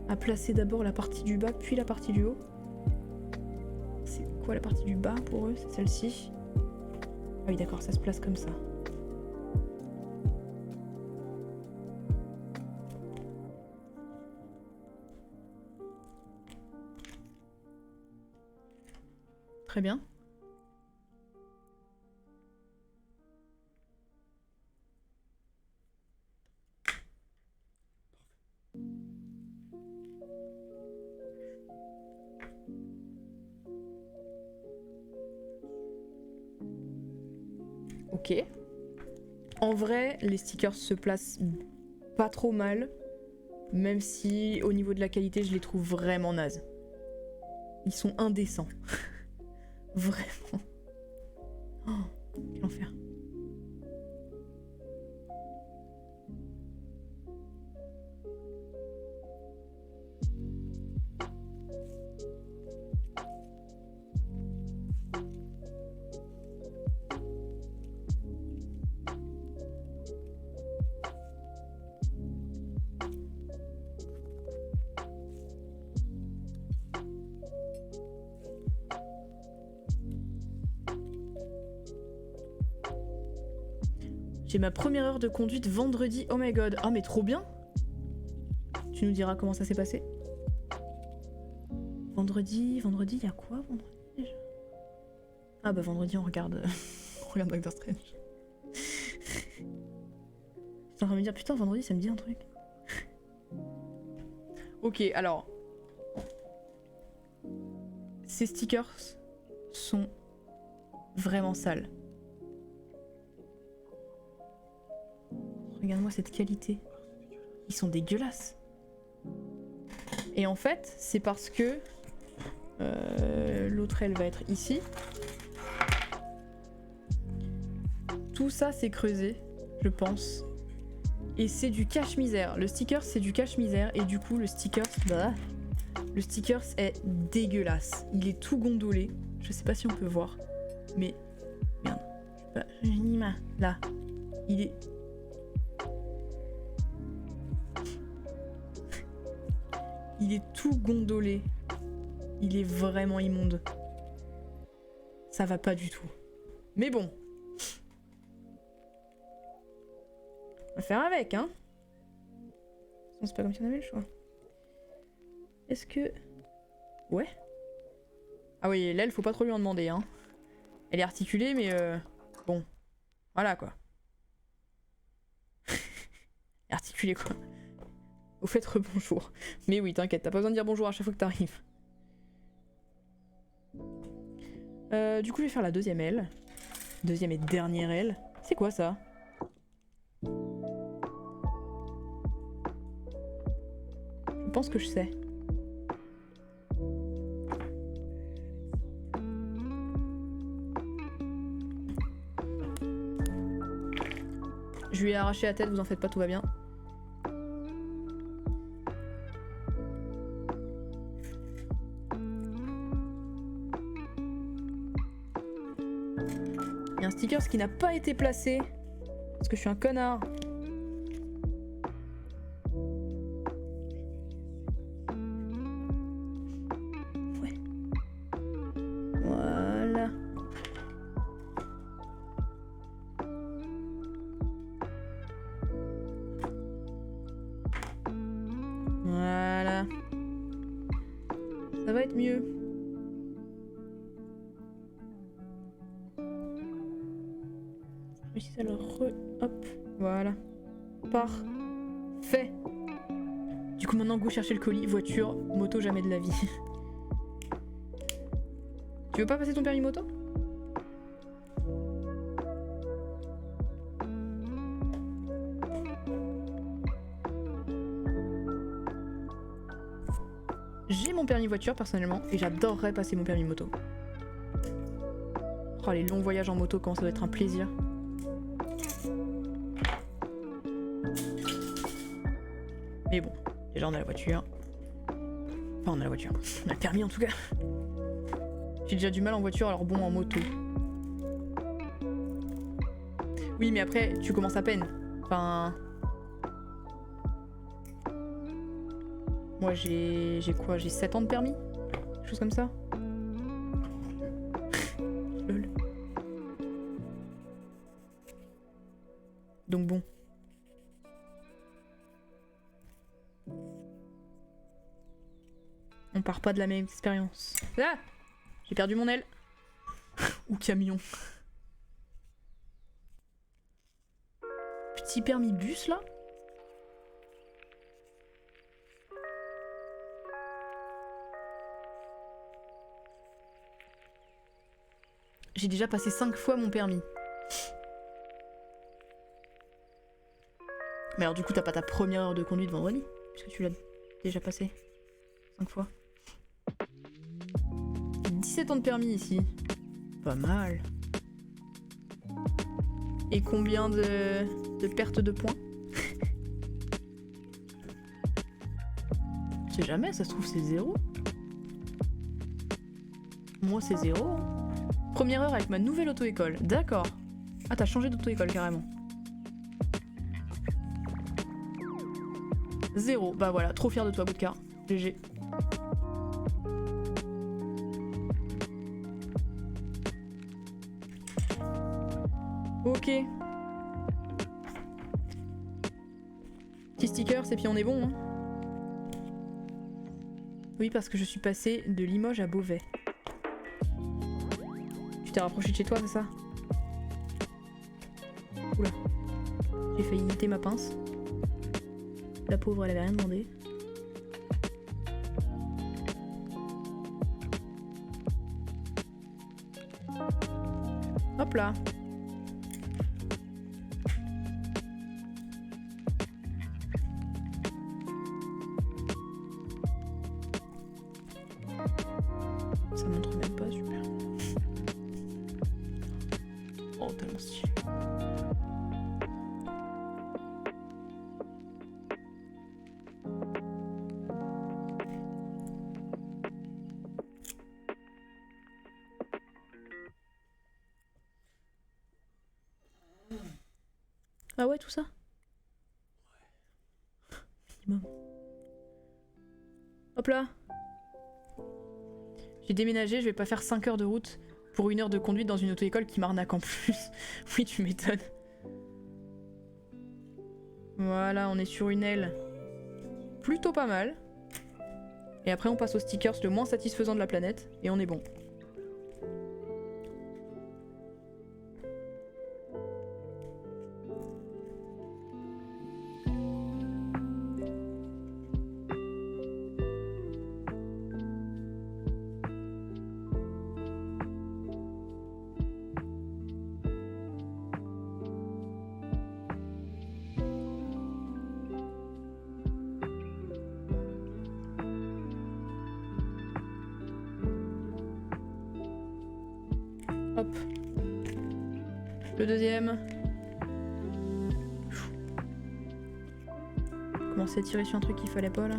À placer d'abord la partie du bas puis la partie du haut. C'est quoi la partie du bas pour eux? C'est celle-ci. Ah oui d'accord, ça se place comme ça. Très bien. Ok. En vrai, les stickers se placent pas trop mal, même si au niveau de la qualité, je les trouve vraiment nazes. Ils sont indécents. Vraiment. Oh, quel enfer. J'ai ma première heure de conduite vendredi. Oh my god. Ah mais trop bien. Tu nous diras comment ça s'est passé. Vendredi, il y a quoi vendredi déjà? Ah bah vendredi on regarde on regarde Doctor Strange. J'étais en train de me dire putain vendredi ça me dit un truc. Ok alors. Ces stickers sont vraiment sales. Regarde-moi cette qualité. Ils sont dégueulasses. Et en fait, c'est parce que l'autre elle va être ici. Tout ça c'est creusé, je pense. Et c'est du cache-misère. Le sticker c'est du cache-misère et du coup le sticker est dégueulasse. Il est tout gondolé. Je sais pas si on peut voir, mais merde. Là, il est. Il est tout gondolé. Il est vraiment immonde. Ça va pas du tout. Mais bon. On va faire avec, hein. C'est pas comme si on avait le choix. Est-ce que... Ouais. Ah oui, l'aile, faut pas trop lui en demander, hein. Elle est articulée, mais bon. Voilà, quoi. Articulée, quoi. Au fait, rebonjour. Mais oui, t'inquiète, t'as pas besoin de dire bonjour à chaque fois que t'arrives. Du coup, je vais faire la deuxième aile. Deuxième et dernière aile. C'est quoi, ça? Je pense que je sais. Je lui ai arraché la tête, vous en faites pas, tout va bien. Il y a un sticker qui n'a pas été placé. Parce que je suis un connard. Ouais. Voilà. Voilà. Ça va être mieux. Réussis à le hop, voilà. Parfait. Du coup maintenant go chercher le colis, voiture, moto, jamais de la vie. Tu veux pas passer ton permis moto? J'ai mon permis voiture personnellement et j'adorerais passer mon permis moto. Oh, les longs voyages en moto, comment ça doit être un plaisir. Mais bon, déjà on a la voiture. Enfin on a la voiture, on a le permis en tout cas. J'ai déjà du mal en voiture, alors bon en moto. Oui mais après tu commences à peine. Enfin... Moi j'ai quoi? J'ai 7 ans de permis? Quelque chose comme ça. Lol. Donc bon. On part pas de la même expérience. Ah! J'ai perdu mon aile. Ou camion. Petit permis bus là. J'ai déjà passé 5 fois mon permis. Mais alors du coup t'as pas ta première heure de conduite vendredi? Puisque tu l'as déjà passé 5 fois. 17 ans de permis ici. Pas mal. Et combien de pertes de points? Je sais jamais, ça se trouve c'est 0. Moi c'est 0. Hein. Première heure avec ma nouvelle auto-école. D'accord. Ah t'as changé d'auto-école carrément. 0. Bah voilà, trop fier de toi Boudcar. GG. Ok. Petit sticker, et puis on est bon. Hein. Oui, parce que je suis passée de Limoges à Beauvais. Tu t'es rapproché de chez toi, c'est ça? Oula. J'ai failli imiter ma pince. La pauvre, elle avait rien demandé. Hop là. Ça montre même pas, super. Oh, tellement stylé. Ah ouais, tout ça? Minimum. Hop là. J'ai déménagé, je vais pas faire 5 heures de route pour 1 heure de conduite dans une auto-école qui m'arnaque en plus. Oui, tu m'étonnes. Voilà, on est sur une aile plutôt pas mal. Et après on passe aux stickers le moins satisfaisant de la planète et on est bon. Hop. Le deuxième. Commencer à tirer sur un truc qu'il fallait pas là.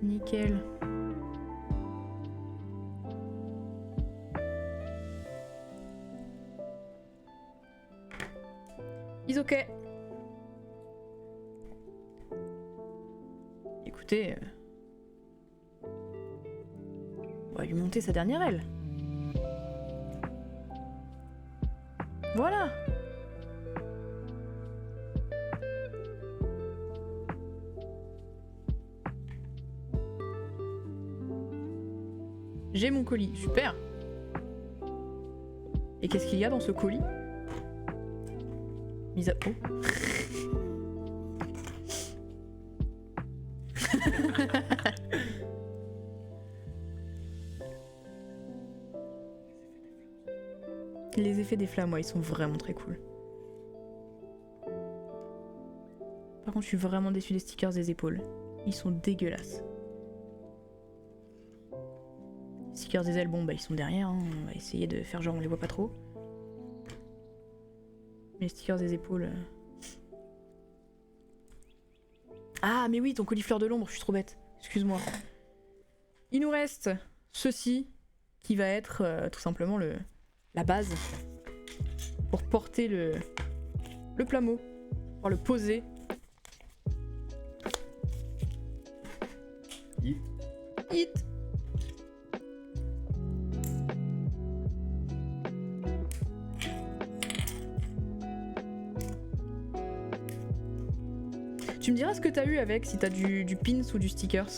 Nickel. Is ok. Écoutez, on va lui monter sa dernière aile. Voilà. J'ai mon colis, super. Et qu'est-ce qu'il y a dans ce colis? Mise à... Oh. Les effets des flammes, ouais, ils sont vraiment très cool. Par contre, je suis vraiment déçue des stickers des épaules. Ils sont dégueulasses. Les stickers des ailes, bon, bah ils sont derrière. Hein. On va essayer de faire genre on les voit pas trop. Les stickers des épaules. Ah, mais oui, ton colifleur de l'ombre, je suis trop bête. Excuse-moi. Il nous reste ceci, qui va être tout simplement la base pour porter le plameau, pour le poser. Hit. Tu me diras ce que t'as eu avec, si t'as du pins ou du stickers.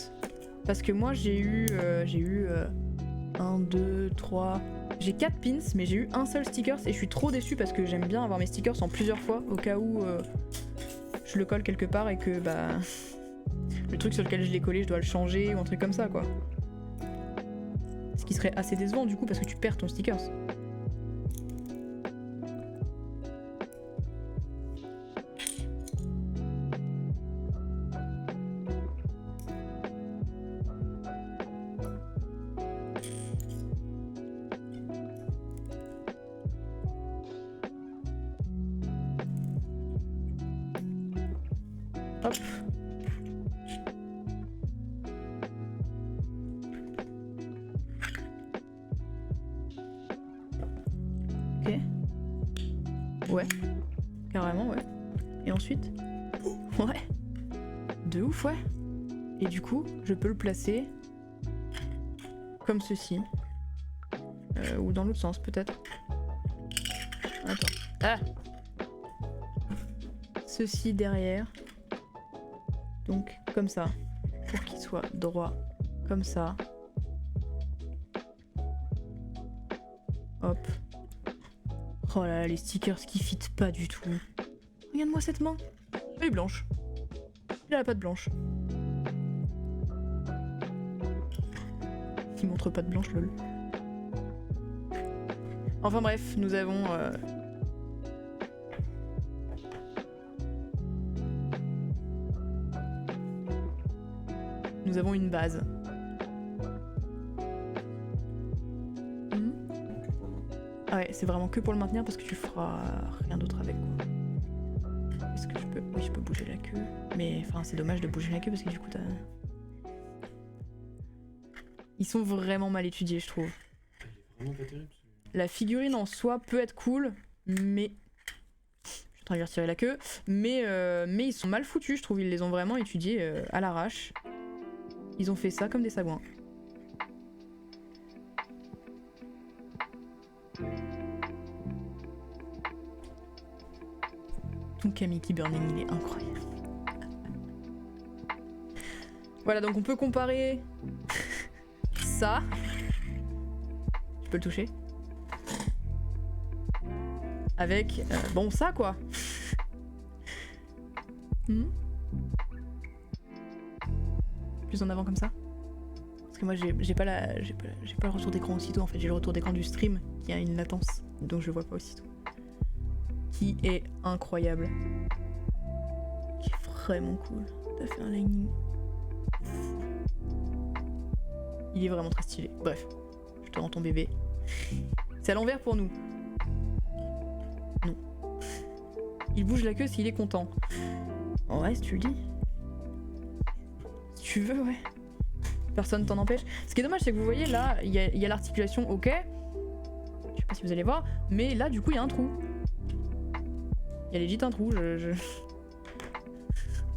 Parce que moi j'ai eu 1, 2, 3... J'ai 4 pins, mais j'ai eu un seul stickers et je suis trop déçue parce que j'aime bien avoir mes stickers en plusieurs fois au cas où je le colle quelque part et que bah le truc sur lequel je l'ai collé je dois le changer ou un truc comme ça quoi. Ce qui serait assez décevant du coup parce que tu perds ton stickers. Hop. Ok. Ouais. Carrément, ouais. Et ensuite? Ouais. De ouf, ouais. Et du coup, je peux le placer comme ceci. Ou dans l'autre sens, peut-être. Attends. Ah! Ceci derrière. Donc, comme ça. Pour qu'il soit droit. Comme ça. Hop. Oh là là, les stickers qui fit pas du tout. Regarde-moi cette main. Elle est blanche. Il a la patte blanche. Il montre pas de blanche, lol. Enfin bref, nous avons... Nous avons une base. Ah ouais, c'est vraiment que pour le maintenir parce que tu feras rien d'autre avec quoi. Est-ce que je peux... Oui, je peux bouger la queue. Mais enfin, c'est dommage de bouger la queue parce que du coup t'as... Ils sont vraiment mal étudiés, je trouve. Vraiment pas terrible. La figurine en soi peut être cool, mais... Je en train de lui retirer la queue. Mais ils sont mal foutus, je trouve. Ils les ont vraiment étudiés à l'arrache. Ils ont fait ça comme des sagouins. Ton Kamiki Burning, il est incroyable. Voilà, donc on peut comparer ça. Tu peux le toucher. Avec, bon, ça quoi. Plus en avant comme ça. Parce que moi j'ai pas le retour d'écran aussitôt en fait, j'ai le retour d'écran du stream qui a une latence, donc je le vois pas aussitôt. Qui est incroyable. Qui est vraiment cool. T'as fait un lining. Il est vraiment très stylé. Bref, je te rends ton bébé. C'est à l'envers pour nous. Non. Il bouge la queue s'il est content. Ouais, si tu le dis. Si tu veux, ouais. Personne t'en empêche. Ce qui est dommage, c'est que vous voyez là, il y a l'articulation, ok. Je sais pas si vous allez voir, mais là, du coup, il y a un trou. Il y a legit un trou,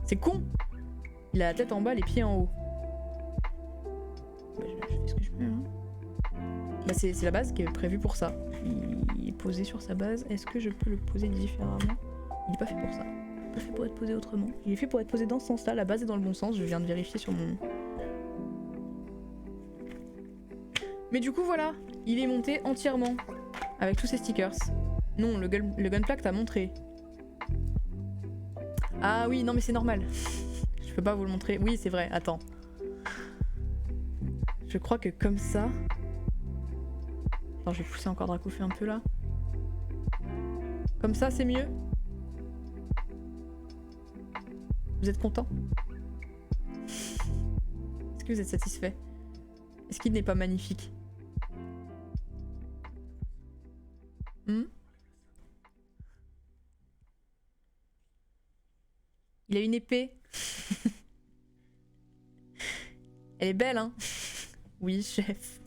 C'est con. Il a la tête en bas, les pieds en haut. Bah, je fais ce que je peux, hein. Bah, c'est la base qui est prévue pour ça. Il est posé sur sa base. Est-ce que je peux le poser différemment? Il est pas fait pour ça. Il est pas fait pour être posé autrement. Il est fait pour être posé dans ce sens-là. La base est dans le bon sens. Je viens de vérifier sur mon... Mais du coup, voilà. Il est monté entièrement. Avec tous ses stickers. Non, le gunplug t'a montré. Ah oui, non mais c'est normal. Je peux pas vous le montrer. Oui, c'est vrai. Attends. Je crois que comme ça... Attends, je vais pousser encore Dracofeu un peu là. Comme ça, c'est mieux. Vous êtes content? Est-ce que vous êtes satisfait? Est-ce qu'il n'est pas magnifique? Il a une épée. Elle est belle, hein? Oui, chef.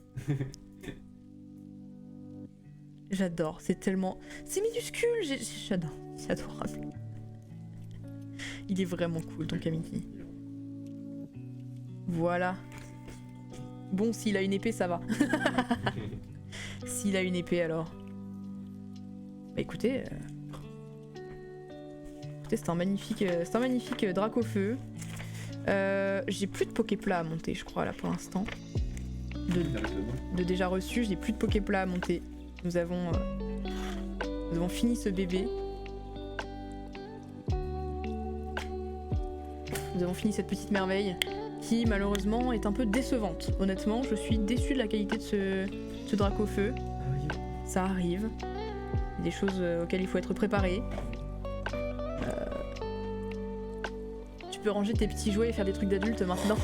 J'adore, c'est tellement... C'est minuscule, j'adore, c'est adorable. Il est vraiment cool, ton Kamiki. Voilà. Bon, s'il a une épée, ça va. S'il a une épée, alors... Bah écoutez... Écoutez, c'est un magnifique Dracofeu. J'ai plus de Poképla à monter, je crois, là, pour l'instant. De déjà reçu, j'ai plus de Poképla à monter. Nous avons fini ce bébé. Nous avons fini cette petite merveille qui malheureusement est un peu décevante. Honnêtement, je suis déçue de la qualité de ce Dracofeu. Ça arrive. Il y a des choses auxquelles il faut être préparé. Tu peux ranger tes petits jouets et faire des trucs d'adulte maintenant.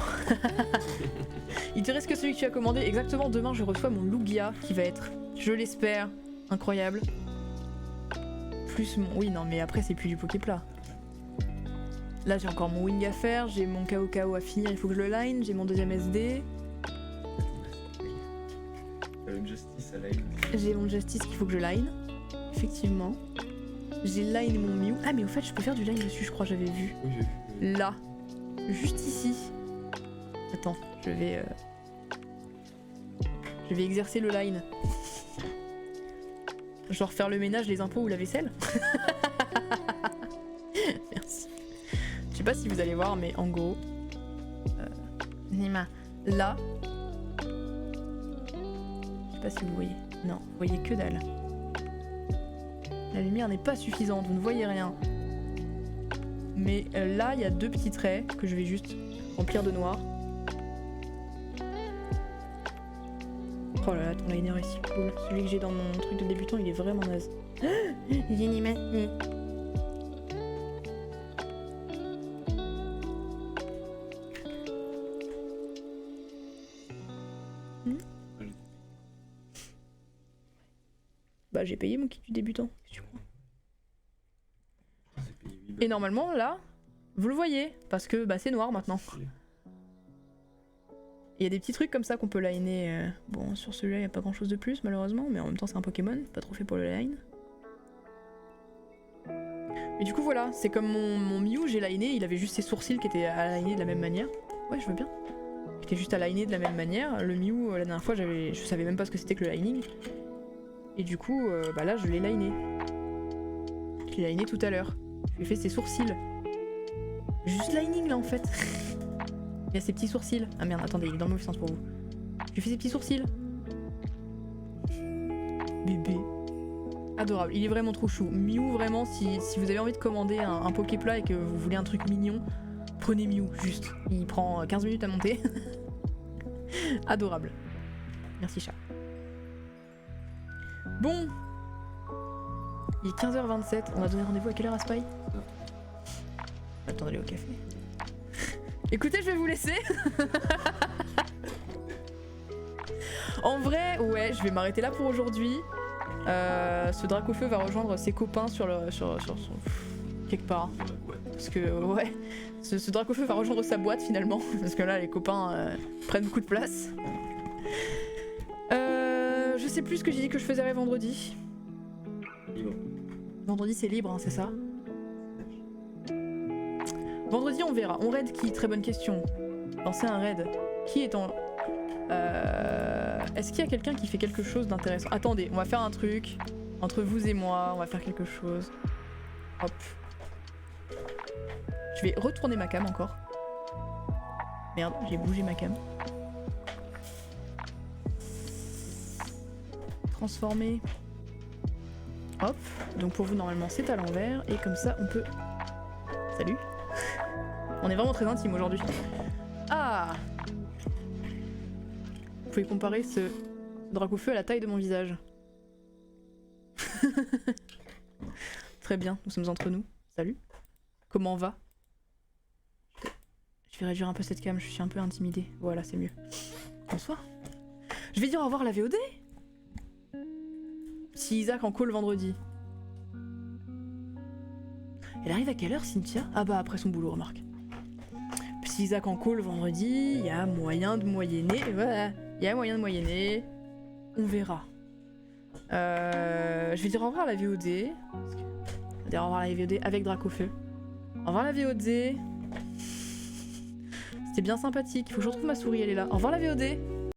Il te reste que celui que tu as commandé. Exactement, demain je reçois mon Lugia qui va être, je l'espère, incroyable. Plus mon... Oui, non, mais après c'est plus du Poképla. Là j'ai encore mon Wing à faire, j'ai mon KO à finir, il faut que je le line, j'ai mon deuxième SD. J'ai mon Justice qu'il faut que je line, effectivement. J'ai line mon Mew. Ah mais au fait je peux faire du line dessus, je crois, j'avais vu. Oui, j'ai vu. Là, juste ici. Attends, je vais exercer le line. Genre faire le ménage, les impôts ou la vaisselle. Merci. Je sais pas si vous allez voir, mais en gros... Nima, là... Je sais pas si vous voyez. Non, vous voyez que dalle. La lumière n'est pas suffisante, vous ne voyez rien. Mais là, il y a deux petits traits que je vais juste remplir de noir. Oh là là, ton liner est si cool. Celui que j'ai dans mon truc de débutant, il est vraiment naze. Bah j'ai payé mon kit du débutant, tu crois. Et normalement là, vous le voyez, parce que bah c'est noir maintenant. Il y a des petits trucs comme ça qu'on peut liner. Bon, sur celui-là, il n'y a pas grand-chose de plus, malheureusement, mais en même temps, c'est un Pokémon, pas trop fait pour le line. Et du coup voilà, c'est comme mon Mew, j'ai liné, il avait juste ses sourcils qui étaient alignés de la même manière. Ouais, je veux bien. Qui était juste aliné de la même manière. Le Mew, la dernière fois, je savais même pas ce que c'était que le lining. Et du coup, bah là, je l'ai liné. Je l'ai liné tout à l'heure. Je lui ai fait ses sourcils. Juste lining là en fait. Il a ses petits sourcils. Ah merde, attendez, il est dans le mauvais sens pour vous. Je lui ai fait ses petits sourcils. Bébé. Adorable, il est vraiment trop chou. Mew, vraiment, si vous avez envie de commander un Poképlat et que vous voulez un truc mignon, prenez Mew, juste. Il prend 15 minutes à monter. Adorable. Merci chat. Bon. Il est 15h27, on a donné rendez-vous à quelle heure à Spy? Attends d'aller au café. Écoutez, je vais vous laisser. En vrai, ouais, je vais m'arrêter là pour aujourd'hui. Ce Dracofeu va rejoindre ses copains sur son... quelque part. Parce que, ouais, ce Dracofeu va rejoindre sa boîte finalement. Parce que là, les copains prennent beaucoup de place. Je sais plus ce que j'ai dit que je faisais vendredi. Libre. Vendredi, c'est libre, hein, c'est ça? Vendredi, on verra. On raid qui? Très bonne question. Lancer un raid. Qui est en... Est-ce qu'il y a quelqu'un qui fait quelque chose d'intéressant? Attendez, on va faire un truc. Entre vous et moi, on va faire quelque chose. Hop. Je vais retourner ma cam encore. Merde, j'ai bougé ma cam. Transformer. Hop. Donc pour vous, normalement, c'est à l'envers. Et comme ça, on peut... Salut. On est vraiment très intime aujourd'hui. Ah! Vous pouvez comparer ce Dracofeu à la taille de mon visage. Très bien, nous sommes entre nous. Salut. Comment on va? Je vais réduire un peu cette cam, je suis un peu intimidée. Voilà, c'est mieux. Bonsoir. Je vais dire au revoir à la VOD. Si Isaac en call vendredi. Elle arrive à quelle heure, Cynthia? Ah bah après son boulot, remarque. Si Isaac en call vendredi, il y a moyen de moyenner. Voilà. Il y a moyen de moyenner. On verra. Je vais dire au revoir à la VOD. Je vais dire au revoir à la VOD avec Dracofeu. Au revoir la VOD. C'était bien sympathique. Il faut que je retrouve ma souris, elle est là. Au revoir la VOD.